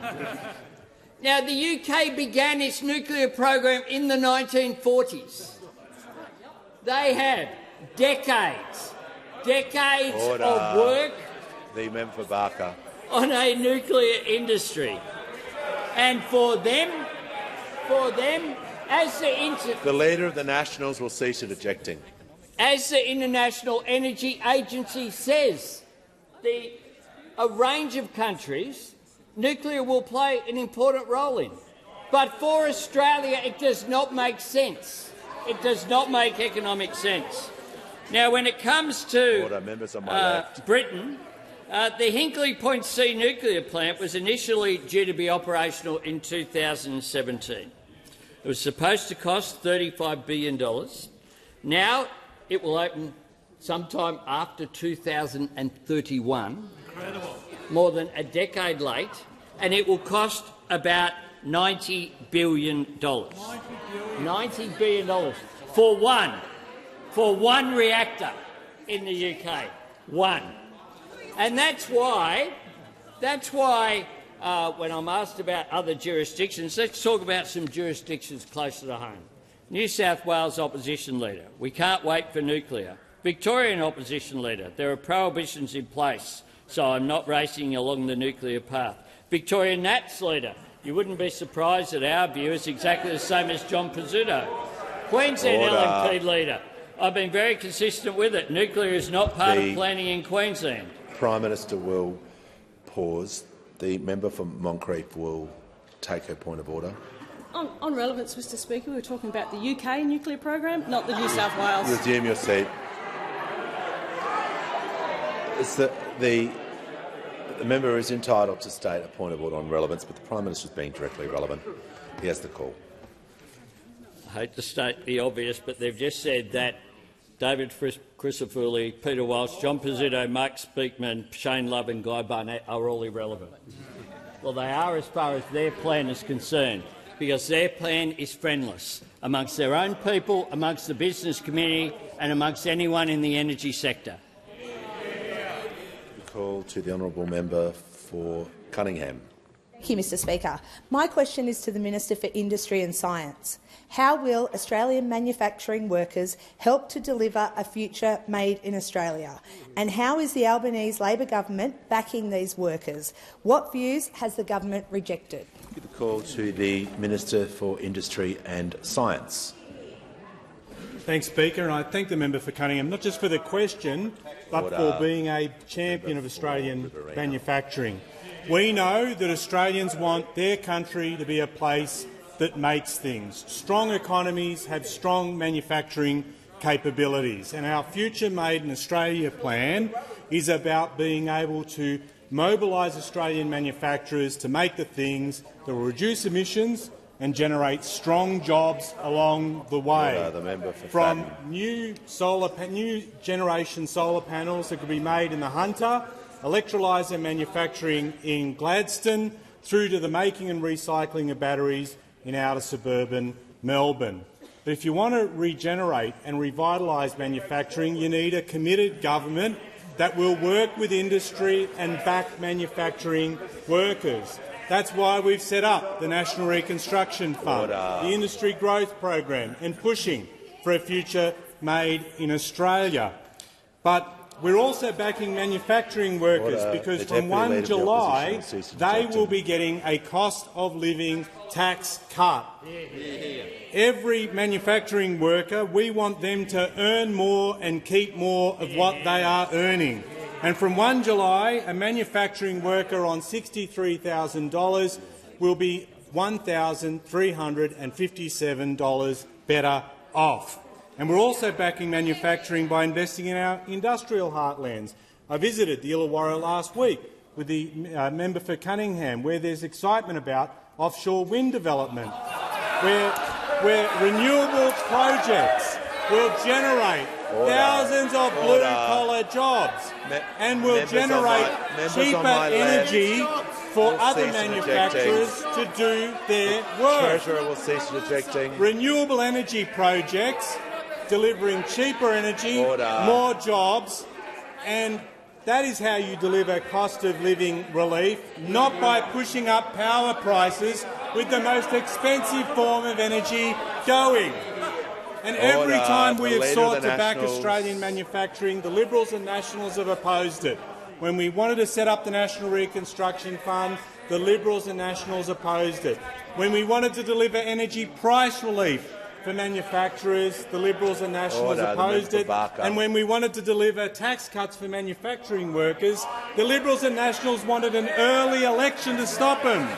Now, the UK began its nuclear program in the 1940s. They had decades of work the member for Barker. on a nuclear industry. And for them, as the Leader of the Nationals will cease interjecting. As the International Energy Agency says, a range of countries nuclear will play an important role in. But for Australia, it does not make sense. It does not make economic sense. Now, when it comes to Britain, the Hinkley Point C nuclear plant was initially due to be operational in 2017. It was supposed to cost $35 billion. Now it will open sometime after 2031, more than a decade late, and it will cost about $90 billion. $90 billion for one reactor in the UK. One. And that's why when I'm asked about other jurisdictions, let's talk about some jurisdictions closer to home. New South Wales opposition leader, we can't wait for nuclear. Victorian opposition leader, there are prohibitions in place, so I'm not racing along the nuclear path. Victorian Nats leader, you wouldn't be surprised that our view is exactly the same as John Pizzuto. Queensland LNP leader, I've been very consistent with it. Nuclear is not part of planning in Queensland. Prime Minister will pause. The member for Moncrieff will take her point of order. On relevance, Mr Speaker, we were talking about the UK nuclear program, not the New South Wales. Resume your seat. The member is entitled to state a point of order on relevance, but the Prime Minister is being directly relevant. He has the call. I hate to state the obvious, but they've just said that David Crisafulli, Peter Walsh, John Pizzuto, Mark Speakman, Shane Love and Guy Barnett are all irrelevant. Well, they are as far as their plan is concerned, because their plan is friendless amongst their own people, amongst the business community and amongst anyone in the energy sector. Call to the honourable member for Cunningham. Thank you, Mr Speaker. My question is to the Minister for Industry and Science. How will Australian manufacturing workers help to deliver a future made in Australia? And how is the Albanese Labor government backing these workers? What views has the government rejected? Give the call to the Minister for Industry and Science. Thanks, Speaker, and I thank the member for Cunningham not just for the question, but for being a champion of Australian manufacturing. We know that Australians want their country to be a place that makes things. Strong economies have strong manufacturing capabilities, and our Future Made in Australia plan is about being able to mobilise Australian manufacturers to make the things that will reduce emissions and generate strong jobs along the way. From new generation solar panels that could be made in the Hunter, electrolyser manufacturing in Gladstone, through to the making and recycling of batteries in outer suburban Melbourne. But if you want to regenerate and revitalise manufacturing, you need a committed government that will work with industry and back manufacturing workers. That's why we've set up the National Reconstruction Fund, the Industry Growth Program, and pushing for a future made in Australia. But we're also backing manufacturing workers because from 1 July they will be getting a cost of living tax cut. Every manufacturing worker, we want them to earn more and keep more of what they are earning. And from 1 July, a manufacturing worker on $63,000 will be $1,357 better off. And we're also backing manufacturing by investing in our industrial heartlands. I visited the Illawarra last week with the member for Cunningham, where there's excitement about offshore wind development, where renewable projects will generate thousands of blue-collar jobs and will generate cheaper energy for other manufacturers to do their work. Treasurer will cease rejecting. Renewable energy projects delivering cheaper energy, more jobs, and that is how you deliver cost of living relief, not by pushing up power prices with the most expensive form of energy going. And every time we have sought to back Australian manufacturing, the Liberals and Nationals have opposed it. When we wanted to set up the National Reconstruction Fund, the Liberals and Nationals opposed it. When we wanted to deliver energy price relief for manufacturers, the Liberals and Nationals opposed it. And when we wanted to deliver tax cuts for manufacturing workers, the Liberals and Nationals wanted an early election to stop them.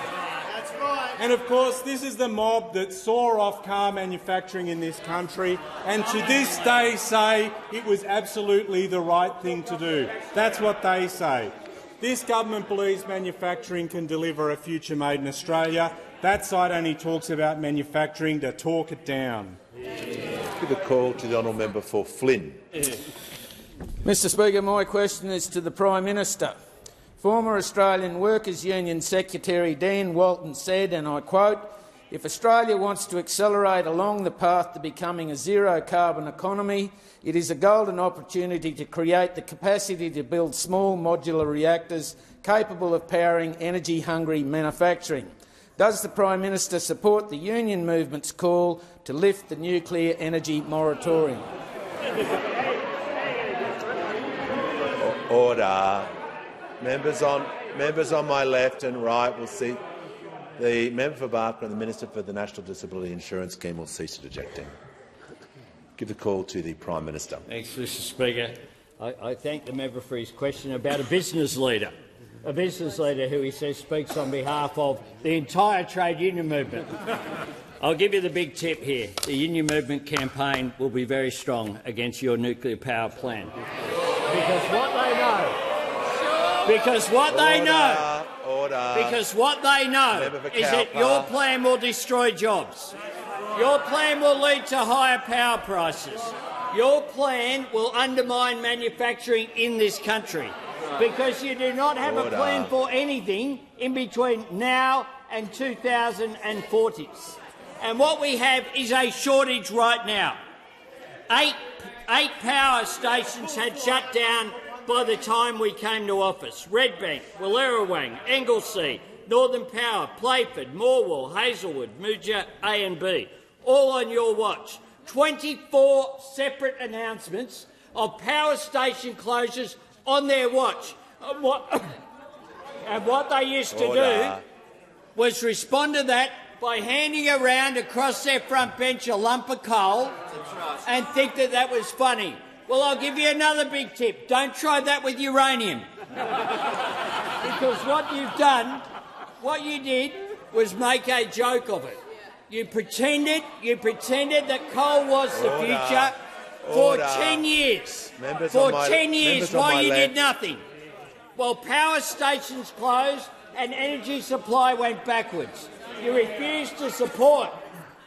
And of course, this is the mob that saw off car manufacturing in this country and to this day say it was absolutely the right thing to do. That's what they say. This government believes manufacturing can deliver a future made in Australia. That side only talks about manufacturing to talk it down. Give a call to the honourable member for Flynn. Mr Speaker, my question is to the Prime Minister. Former Australian Workers' Union Secretary Dan Walton said, and I quote, "If Australia wants to accelerate along the path to becoming a zero-carbon economy, it is a golden opportunity to create the capacity to build small modular reactors capable of powering energy-hungry manufacturing. Does the Prime Minister support the union movement's call to lift the nuclear energy moratorium?" Order. Members on my left and right will see the member for Barker and the Minister for the National Disability Insurance Scheme will cease rejecting. Give the call to the Prime Minister. Thanks, Mr Speaker. I thank the member for his question about a business leader who he says speaks on behalf of the entire trade union movement. I'll give you the big tip here. The union movement campaign will be very strong against your nuclear power plant. Because what they know is that your plan will destroy jobs. Your plan will lead to higher power prices. Your plan will undermine manufacturing in this country because you do not have a plan for anything in between now and 2040. And what we have is a shortage right now. Eight power stations had shut down by the time we came to office. Redbank, Wallerawang, Anglesea, Northern Power, Playford, Morwell, Hazelwood, Moodja A and B, all on your watch. 24 separate announcements of power station closures on their watch. And what they used to do was respond to that by handing around across their front bench a lump of coal and think that that was funny. Well, I'll give you another big tip. Don't try that with uranium. Because what you did was make a joke of it. You pretended that coal was the future for 10 years. For 10 years while you did nothing. Well, power stations closed and energy supply went backwards. You refused to support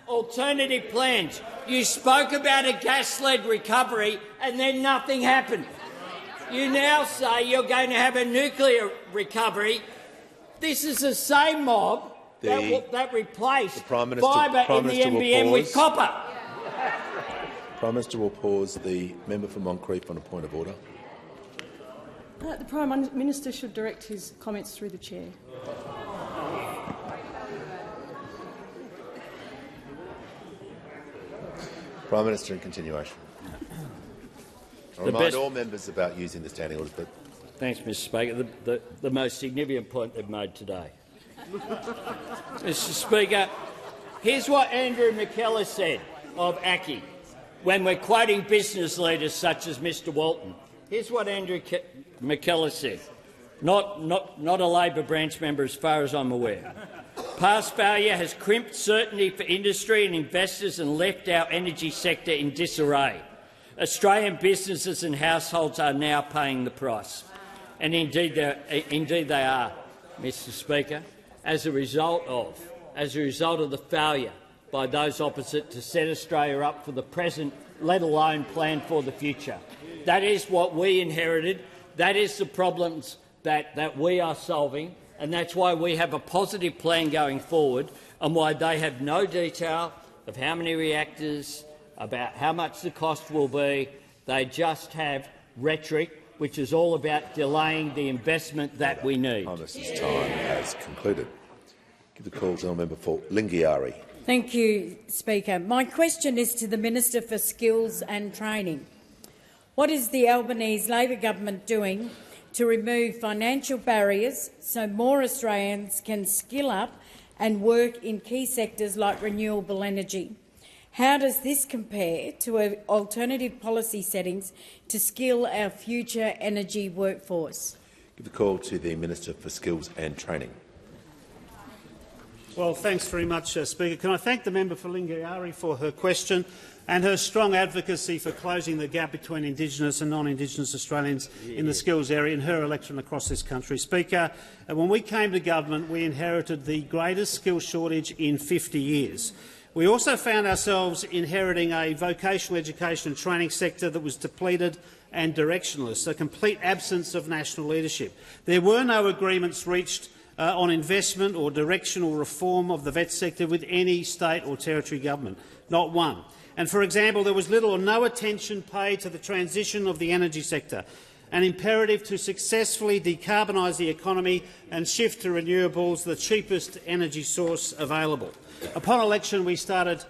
alternative plans. You spoke about a gas-led recovery and then nothing happened. You now say you're going to have a nuclear recovery. This is the same mob that replaced fibre in the NBN with copper. Prime Minister will pause. The member for Moncrieff on a point of order. The Prime Minister should direct his comments through the chair. Prime Minister, in continuation. I remind all members about using the standing orders. But thanks, Mr Speaker. The most significant point they've made today. Mr Speaker, here's what Andrew McKellar said of ACCI when we're quoting business leaders such as Mr Walton. Here's what Andrew McKellar said, not a Labor branch member as far as I'm aware. Past failure has crimped certainty for industry and investors and left our energy sector in disarray. Australian businesses and households are now paying the price. And indeed they are, Mr Speaker, as a result of the failure by those opposite to set Australia up for the present, let alone plan for the future. That is what we inherited. That is the problems that we are solving, and that's why we have a positive plan going forward and why they have no detail of how many reactors, about how much the cost will be. They just have rhetoric, which is all about delaying the investment that we need. This time has concluded. Give the call to the member for Lingiari. Thank you, Speaker. My question is to the Minister for Skills and Training. What is the Albanese Labor government doing to remove financial barriers so more Australians can skill up and work in key sectors like renewable energy? How does this compare to alternative policy settings to skill our future energy workforce? Give the call to the Minister for Skills and Training. Well, thanks very much, Speaker. Can I thank the member for Lingiari for her question and her strong advocacy for closing the gap between Indigenous and non-Indigenous Australians in the skills area in her election across this country. Speaker, when we came to government, we inherited the greatest skills shortage in 50 years. We also found ourselves inheriting a vocational education and training sector that was depleted and directionless, a complete absence of national leadership. There were no agreements reached on investment or directional reform of the vet sector with any state or territory government, not one. And, for example, there was little or no attention paid to the transition of the energy sector, an imperative to successfully decarbonise the economy and shift to renewables, the cheapest energy source available. Upon election, we started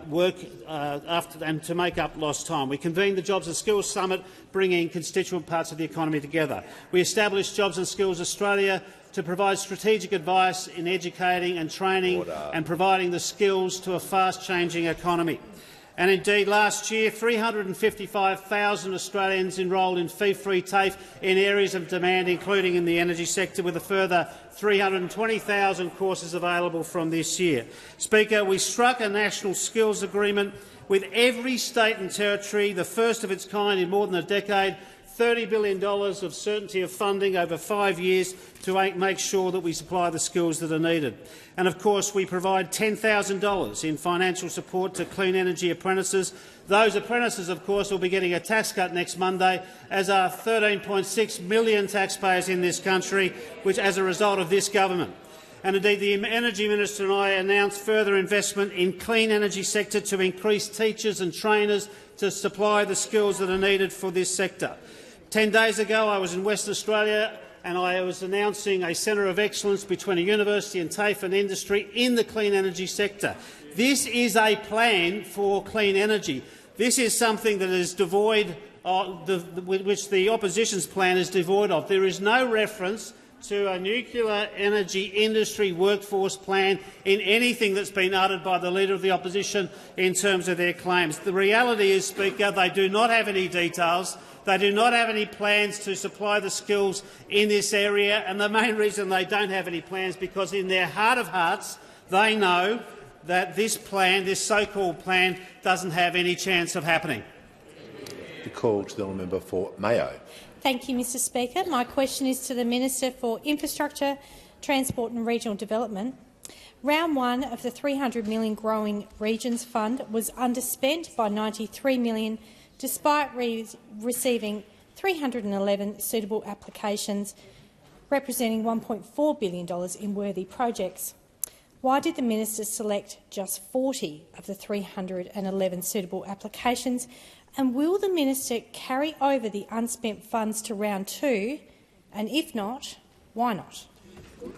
work and to make up lost time. We convened the Jobs and Skills Summit, bringing constituent parts of the economy together. We established Jobs and Skills Australia to provide strategic advice in educating and training and providing the skills to a fast-changing economy. And indeed, last year, 355,000 Australians enrolled in fee-free TAFE in areas of demand, including in the energy sector, with a further 320,000 courses available from this year. Speaker, we struck a national skills agreement with every state and territory, the first of its kind in more than a decade, $30 billion of certainty of funding over 5 years to make sure that we supply the skills that are needed. And of course, we provide $10,000 in financial support to clean energy apprentices. Those apprentices, of course, will be getting a tax cut next Monday, as are 13.6 million taxpayers in this country, which as a result of this government. And indeed, the Energy Minister and I announced further investment in clean energy sector to increase teachers and trainers to supply the skills that are needed for this sector. 10 days ago, I was in Western Australia and I was announcing a centre of excellence between a university and TAFE and industry in the clean energy sector. This is a plan for clean energy. This is something that is devoid which the opposition's plan is devoid of. There is no reference to a nuclear energy industry workforce plan in anything that's been uttered by the Leader of the Opposition in terms of their claims. The reality is, Speaker, they do not have any details. They do not have any plans to supply the skills in this area, and the main reason they don't have any plans is because in their heart of hearts they know that this plan, this so-called plan, doesn't have any chance of happening. The call to the member for Mayo. Thank you, Mr Speaker. My question is to the Minister for Infrastructure, Transport and Regional Development. Round 1 of the $300 million Growing Regions Fund was underspent by $93 million, despite receiving 311 suitable applications, representing $1.4 billion in worthy projects. Why did the minister select just 40 of the 311 suitable applications? And will the minister carry over the unspent funds to round 2? And if not, why not?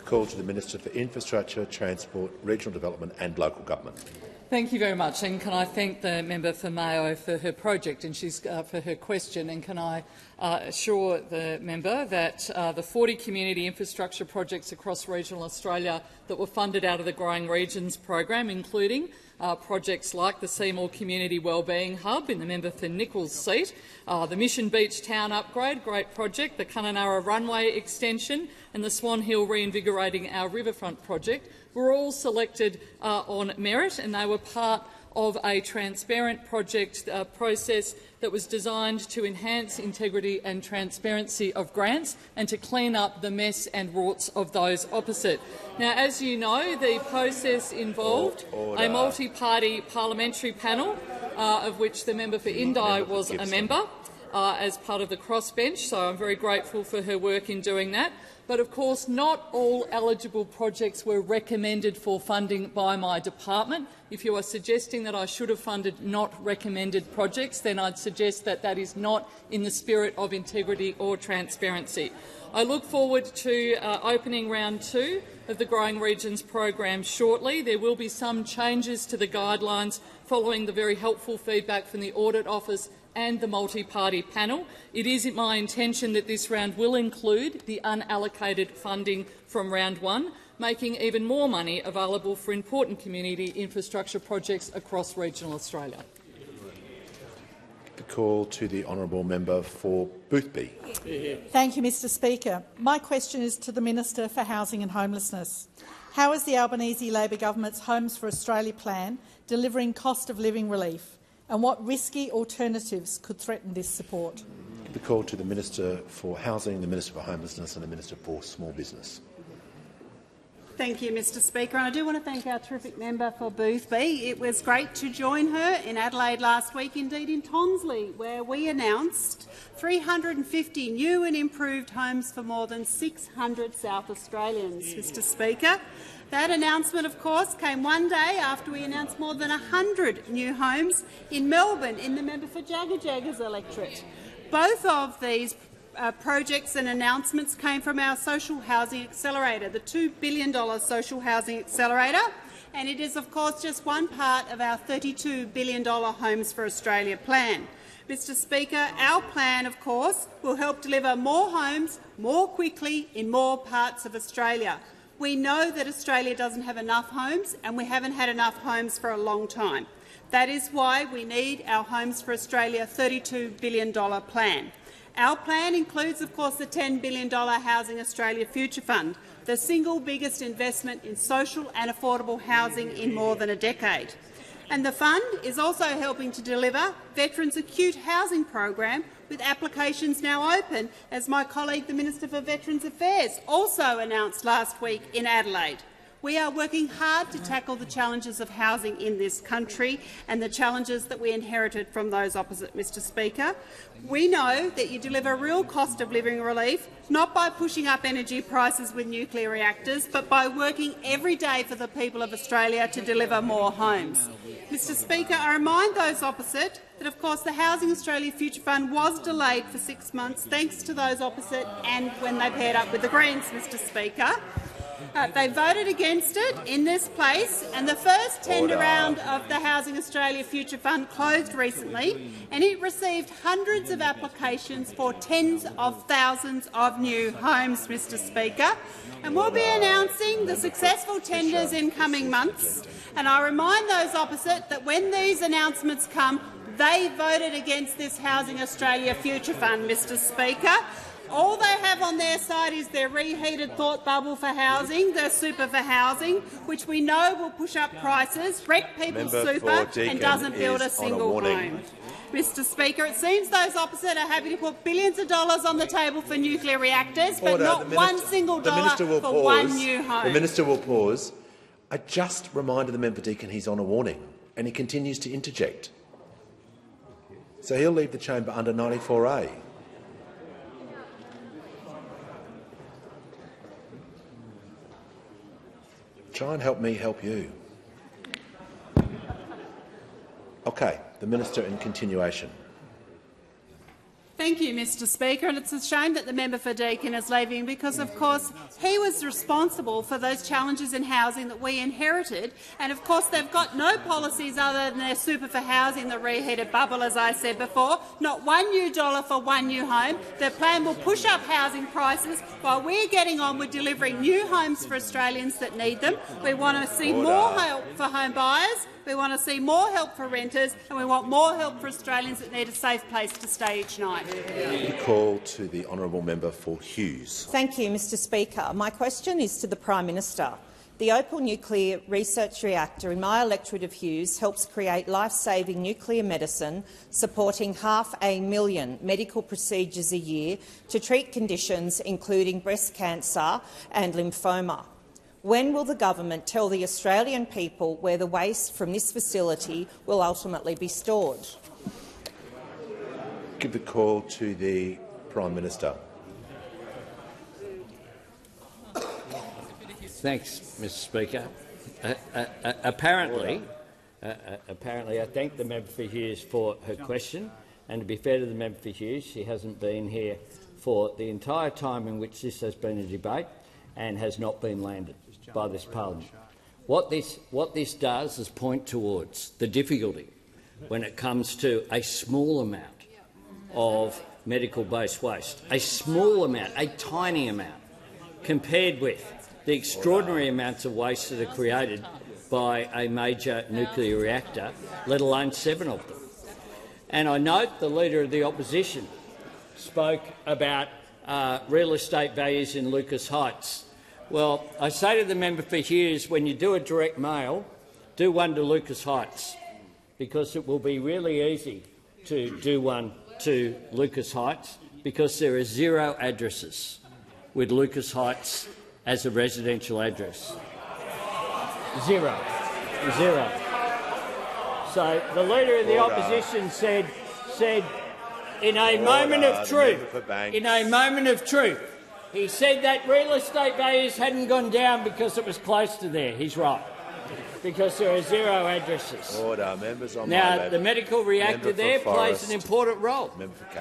Call to the Minister for Infrastructure, Transport, Regional Development and Local Government. Thank you very much, and can I thank the member for Mayo for her project and for her question, and can I assure the member that the 40 community infrastructure projects across regional Australia that were funded out of the Growing Regions program, including projects like the Seymour Community Wellbeing Hub in the member for Nichols seat, the Mission Beach Town Upgrade, great project, the Kununurra Runway Extension and the Swan Hill Reinvigorating Our Riverfront project were all selected on merit, and they were part of a transparent project process that was designed to enhance integrity and transparency of grants and to clean up the mess and rorts of those opposite. Now, as you know, the process involved a multi-party parliamentary panel, of which the member for Indi was a member as part of the crossbench, so I'm very grateful for her work in doing that. But of course, not all eligible projects were recommended for funding by my department. If you are suggesting that I should have funded not recommended projects, then I'd suggest that that is not in the spirit of integrity or transparency. I look forward to opening round 2 of the Growing Regions program shortly. There will be some changes to the guidelines following the very helpful feedback from the Audit Office and the multi-party panel. It is my intention that this round will include the unallocated funding from round 1, making even more money available for important community infrastructure projects across regional Australia. The call to the honourable member for Boothby. Thank you, Mr Speaker. My question is to the Minister for Housing and Homelessness. How is the Albanese Labor government's Homes for Australia plan delivering cost of living relief? And what risky alternatives could threaten this support? The call to the Minister for Housing, the Minister for Homelessness and the Minister for Small Business. Thank you, Mr Speaker. And I do want to thank our terrific member for Boothby. It was great to join her in Adelaide last week, indeed in Tonsley, where we announced 350 new and improved homes for more than 600 South Australians, Mr Speaker. That announcement, of course, came one day after we announced more than 100 new homes in Melbourne in the member for Jagga-Jagga's electorate. Both of these projects and announcements came from our Social Housing Accelerator, the $2 billion Social Housing Accelerator, and it is, of course, just one part of our $32 billion Homes for Australia plan. Mr Speaker, our plan, of course, will help deliver more homes more quickly in more parts of Australia. We know that Australia doesn't have enough homes, and we haven't had enough homes for a long time. That is why we need our Homes for Australia $32 billion plan. Our plan includes, of course, the $10 billion Housing Australia Future Fund, the single biggest investment in social and affordable housing in more than a decade. And the fund is also helping to deliver Veterans' Acute Housing Program, with applications now open, as my colleague, the Minister for Veterans Affairs, also announced last week in Adelaide. We are working hard to tackle the challenges of housing in this country and the challenges that we inherited from those opposite, Mr Speaker. We know that you deliver real cost of living relief, not by pushing up energy prices with nuclear reactors, but by working every day for the people of Australia to deliver more homes. Mr Speaker, I remind those opposite that, of course, the Housing Australia Future Fund was delayed for 6 months, thanks to those opposite and when they paired up with the Greens, Mr Speaker. They voted against it in this place, and the first tender round of the Housing Australia Future Fund closed recently, and it received hundreds of applications for tens of thousands of new homes, Mr Speaker. And we'll be announcing the successful tenders in coming months. And I remind those opposite that when these announcements come, they voted against this Housing Australia Future Fund, Mr Speaker. All they have on their side is their reheated thought bubble for housing, their super for housing, which we know will push up prices, wreck people's super and doesn't build a single home. Mr Speaker, it seems those opposite are happy to put billions of dollars on the table for nuclear reactors, but not one single dollar for one new home. The Minister will pause. I just reminded the member Deakin he's on a warning, and he continues to interject. So he'll leave the chamber under 94A. Try and help me help you. Okay, the Minister in continuation. Thank you, Mr Speaker. And it's a shame that the member for Deakin is leaving because, of course, he was responsible for those challenges in housing that we inherited. And, of course, they've got no policies other than their super for housing, the reheated bubble, as I said before. Not one new dollar for one new home. Their plan will push up housing prices while we're getting on with delivering new homes for Australians that need them. We want to see more help for home buyers. We want to see more help for renters, and we want more help for Australians that need a safe place to stay each night. Call to the honourable member for Hughes. Thank you, Mr Speaker. My question is to the Prime Minister. The Opal Nuclear Research Reactor in my electorate of Hughes helps create life-saving nuclear medicine, supporting 500,000 medical procedures a year to treat conditions including breast cancer and lymphoma. When will the government tell the Australian people where the waste from this facility will ultimately be stored? Give the call to the Prime Minister. Thanks, Mr Speaker. Apparently, I thank the member for Hughes for her question, and to be fair to the member for Hughes, she hasn't been here for the entire time in which this has been a debate and has not been landed by this parliament. What this does is point towards the difficulty when it comes to a small amount of medical-based waste, a small amount, a tiny amount, compared with the extraordinary amounts of waste that are created by a major nuclear reactor, let alone 7 of them. And I note the Leader of the Opposition spoke about real estate values in Lucas Heights. Well, I say to the member for Hughes, when you do a direct mail, do one to Lucas Heights, because it will be really easy to do one to Lucas Heights, because there are 0 addresses with Lucas Heights as a residential address. 0. So the Leader of the Opposition said in a moment of truth, he said that real estate values hadn't gone down because it was close to there. He's right, because there are 0 addresses. Order. Members on now, my left. The medical reactor there plays an important role,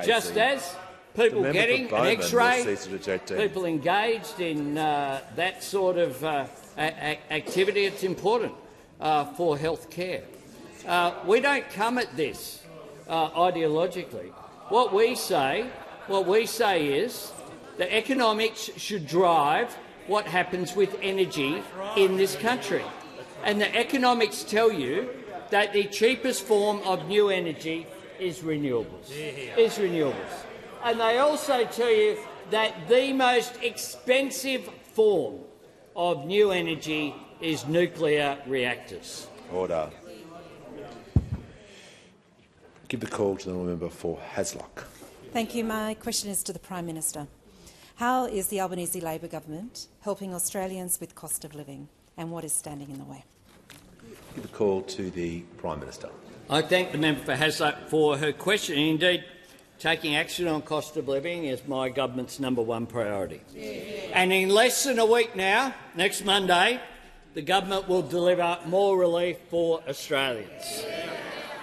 just as people getting an X-ray, people engaged in that sort of activity. It's important for health care. We don't come at this ideologically. What we say is the economics should drive what happens with energy in this country. And the economics tell you that the cheapest form of new energy is renewables. And they also tell you that the most expensive form of new energy is nuclear reactors. Order. Give the call to the member for Hasluck. Thank you. My question is to the Prime Minister. How is the Albanese Labor government helping Australians with cost of living, and what is standing in the way? Give the call to the Prime Minister. I thank the member for Hasluck for her question. Indeed, taking action on cost of living is my government's #1 priority. And in less than a week now, next Monday, the government will deliver more relief for Australians.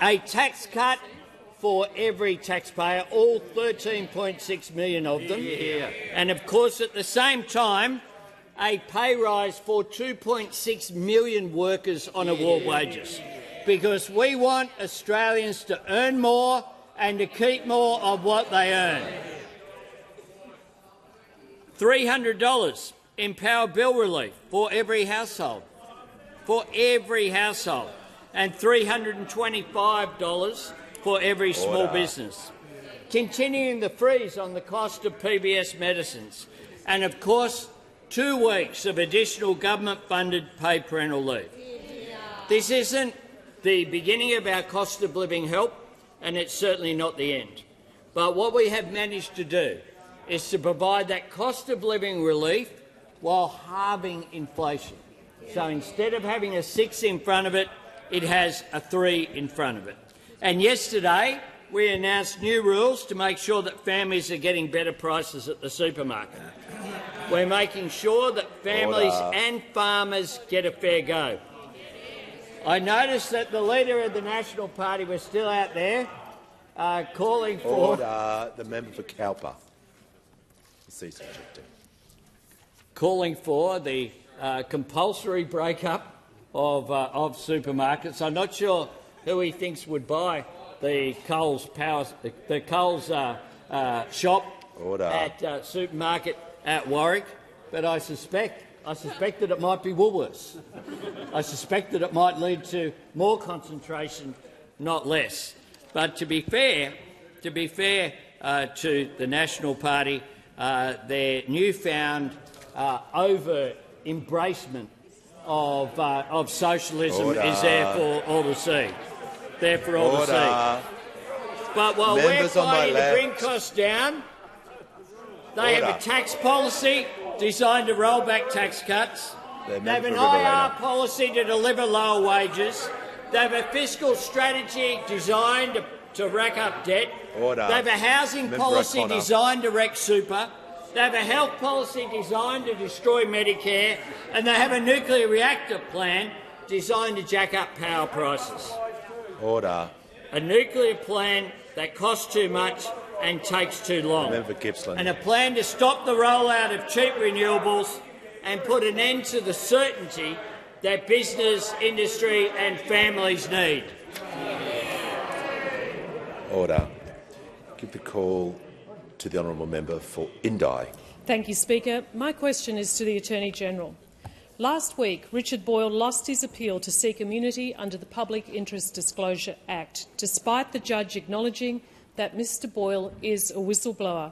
A tax cut for every taxpayer, all 13.6 million of them. And of course, at the same time, a pay rise for 2.6 million workers on award wages, because we want Australians to earn more and to keep more of what they earn. $300 in power bill relief for every household, and $325 for every small business. Continuing the freeze on the cost of PBS medicines, and of course 2 weeks of additional government-funded paid parental leave. This isn't the beginning of our cost of living help, and it's certainly not the end. But what we have managed to do is to provide that cost of living relief while halving inflation. So instead of having a 6 in front of it, it has a 3 in front of it. And yesterday we announced new rules to make sure that families are getting better prices at the supermarket. We're making sure that families and farmers get a fair go. I noticed that the leader of the National Party was still out there calling for... Order. The member for Cowper. Cease objecting. Calling for the compulsory breakup of supermarkets. I'm not sure who he thinks would buy the Coles shop at supermarket at Warwick, but I suspect that it might be Woolworths. I suspect that it might lead to more concentration, not less. But to be fair to the National Party, their newfound over-embracement of socialism is there for all to see. But while we're fighting to bring costs down, they have a tax policy designed to roll back tax cuts. They have an IR policy to deliver lower wages. They have a fiscal strategy designed to rack up debt. They have a housing policy designed to wreck super. They have a health policy designed to destroy Medicare. And they have a nuclear reactor plan designed to jack up power prices. Order. A nuclear plan that costs too much and takes too long. Member Gippsland. And a plan to stop the rollout of cheap renewables and put an end to the certainty that business, industry and families need. Order. Give the call to the honourable member for Indi. Thank you, Speaker. My question is to the Attorney-General. Last week, Richard Boyle lost his appeal to seek immunity under the Public Interest Disclosure Act, despite the judge acknowledging that Mr Boyle is a whistleblower.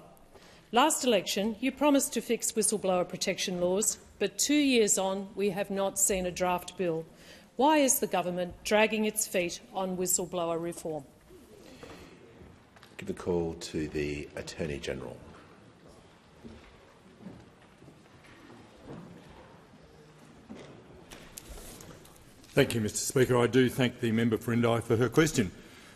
Last election, you promised to fix whistleblower protection laws, but 2 years on, we have not seen a draft bill. Why is the government dragging its feet on whistleblower reform? Give the call to the Attorney-General. Thank you, Mr Speaker. I do thank the member for Indi for her question.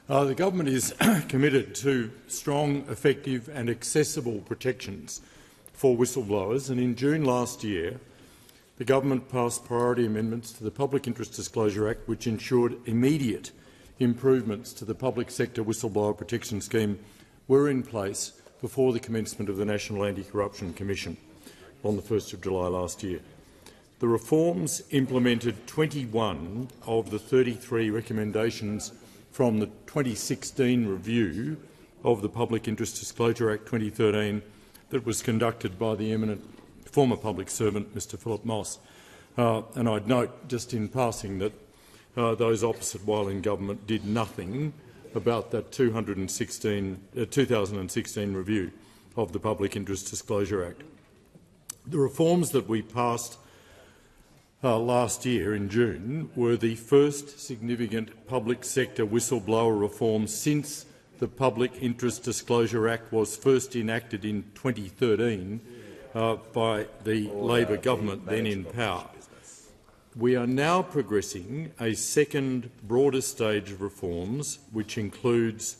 The government is committed to strong, effective and accessible protections for whistleblowers, and in June last year the government passed priority amendments to the Public Interest Disclosure Act, which ensured immediate improvements to the public sector whistleblower protection scheme were in place before the commencement of the National Anti-Corruption Commission on the 1st of July last year. The reforms implemented 21 of the 33 recommendations from the 2016 review of the Public Interest Disclosure Act 2013 that was conducted by the eminent former public servant Mr Philip Moss. And I'd note, just in passing, that those opposite while in government did nothing about that 2016 review of the Public Interest Disclosure Act. The reforms that we passed last year in June were the first significant public sector whistleblower reform since the Public Interest Disclosure Act was first enacted in 2013 by the Labor government then in power. We are now progressing a second, broader stage of reforms, which includes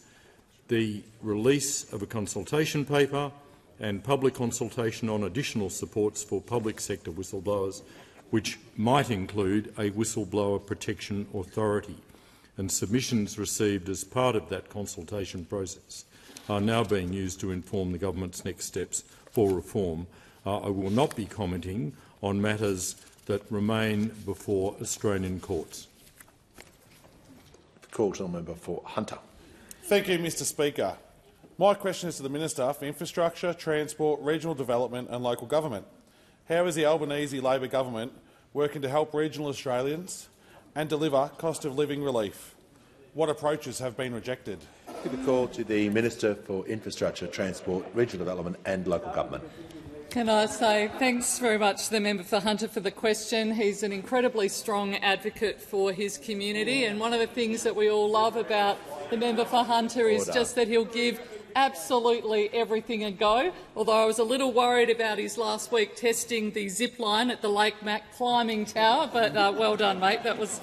the release of a consultation paper and public consultation on additional supports for public sector whistleblowers, which might include a whistleblower protection authority. And submissions received as part of that consultation process are now being used to inform the government's next steps for reform. I will not be commenting on matters that remain before Australian courts. The call to the member for Hunter. Thank you, Mr Speaker. My question is to the Minister for Infrastructure, Transport, Regional Development and Local Government. How is the Albanese Labor government working to help regional Australians and deliver cost of living relief? What approaches have been rejected? The call to the Minister for Infrastructure, Transport, Regional Development and Local Government. Can I say thanks very much to the member for Hunter for the question. He's an incredibly strong advocate for his community, and one of the things that we all love about the member for Hunter is just that he'll give absolutely everything a go, although I was a little worried about his last week testing the zip line at the Lake Mac climbing tower, but well done, mate. That was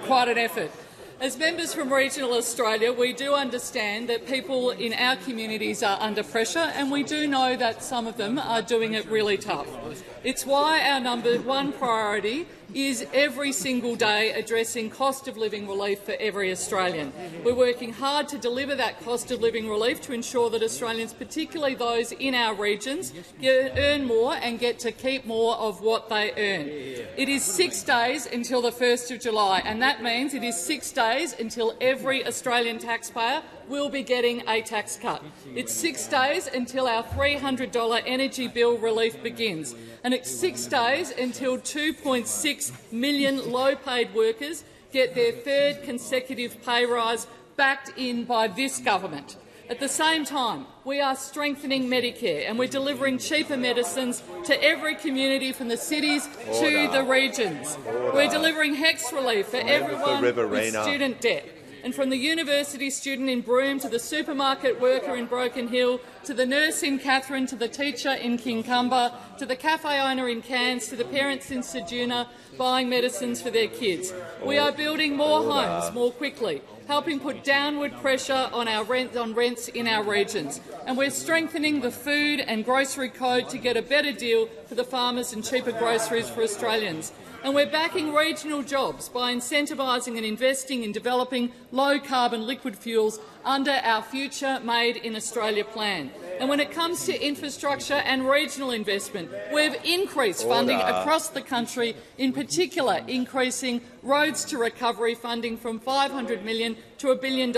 quite an effort. As members from regional Australia, we do understand that people in our communities are under pressure, and we do know that some of them are doing it really tough. It's why our number one priority is every single day addressing cost of living relief for every Australian. We're working hard to deliver that cost of living relief to ensure that Australians, particularly those in our regions, earn more and get to keep more of what they earn. It is 6 days until the 1st of July, and that means it is 6 days until every Australian taxpayer will be getting a tax cut. It's 6 days until our $300 energy bill relief begins, and it's 6 days until 2.6 million low-paid workers get their third consecutive pay rise backed in by this government. At the same time, we are strengthening Medicare and we're delivering cheaper medicines to every community from the cities to the regions. We're delivering HECS relief for everyone with student debt. And from the university student in Broome to the supermarket worker in Broken Hill, to the nurse in Katherine, to the teacher in Kincumber, to the cafe owner in Cairns, to the parents in Ceduna buying medicines for their kids. We are building more homes more quickly, helping put downward pressure on rents in our regions. And we're strengthening the food and grocery code to get a better deal for the farmers and cheaper groceries for Australians. And we're backing regional jobs by incentivising and investing in developing low-carbon liquid fuels under our Future Made in Australia plan. And when it comes to infrastructure and regional investment, we've increased funding across the country, in particular increasing Roads to Recovery funding from $500 million to $1 billion.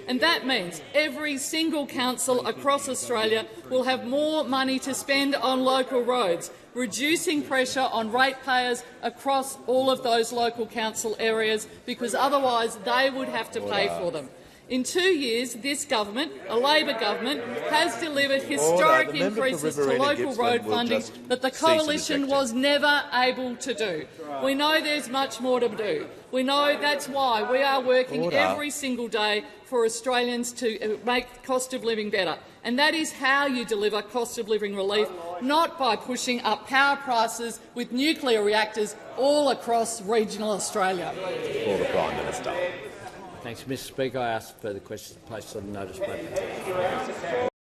And that means every single council across Australia will have more money to spend on local roads, reducing pressure on ratepayers across all of those local council areas, because otherwise they would have to pay for them. In 2 years, this government, a Labor government, has delivered historic increases to local road funding that the coalition was never able to do. We know there's much more to do. We know that's why we are working every single day for Australians to make cost of living better. And that is how you deliver cost of living relief, not by pushing up power prices with nuclear reactors all across regional Australia. For the Prime Minister. Thanks, Mr Speaker. I ask further questions placed on the notice paper.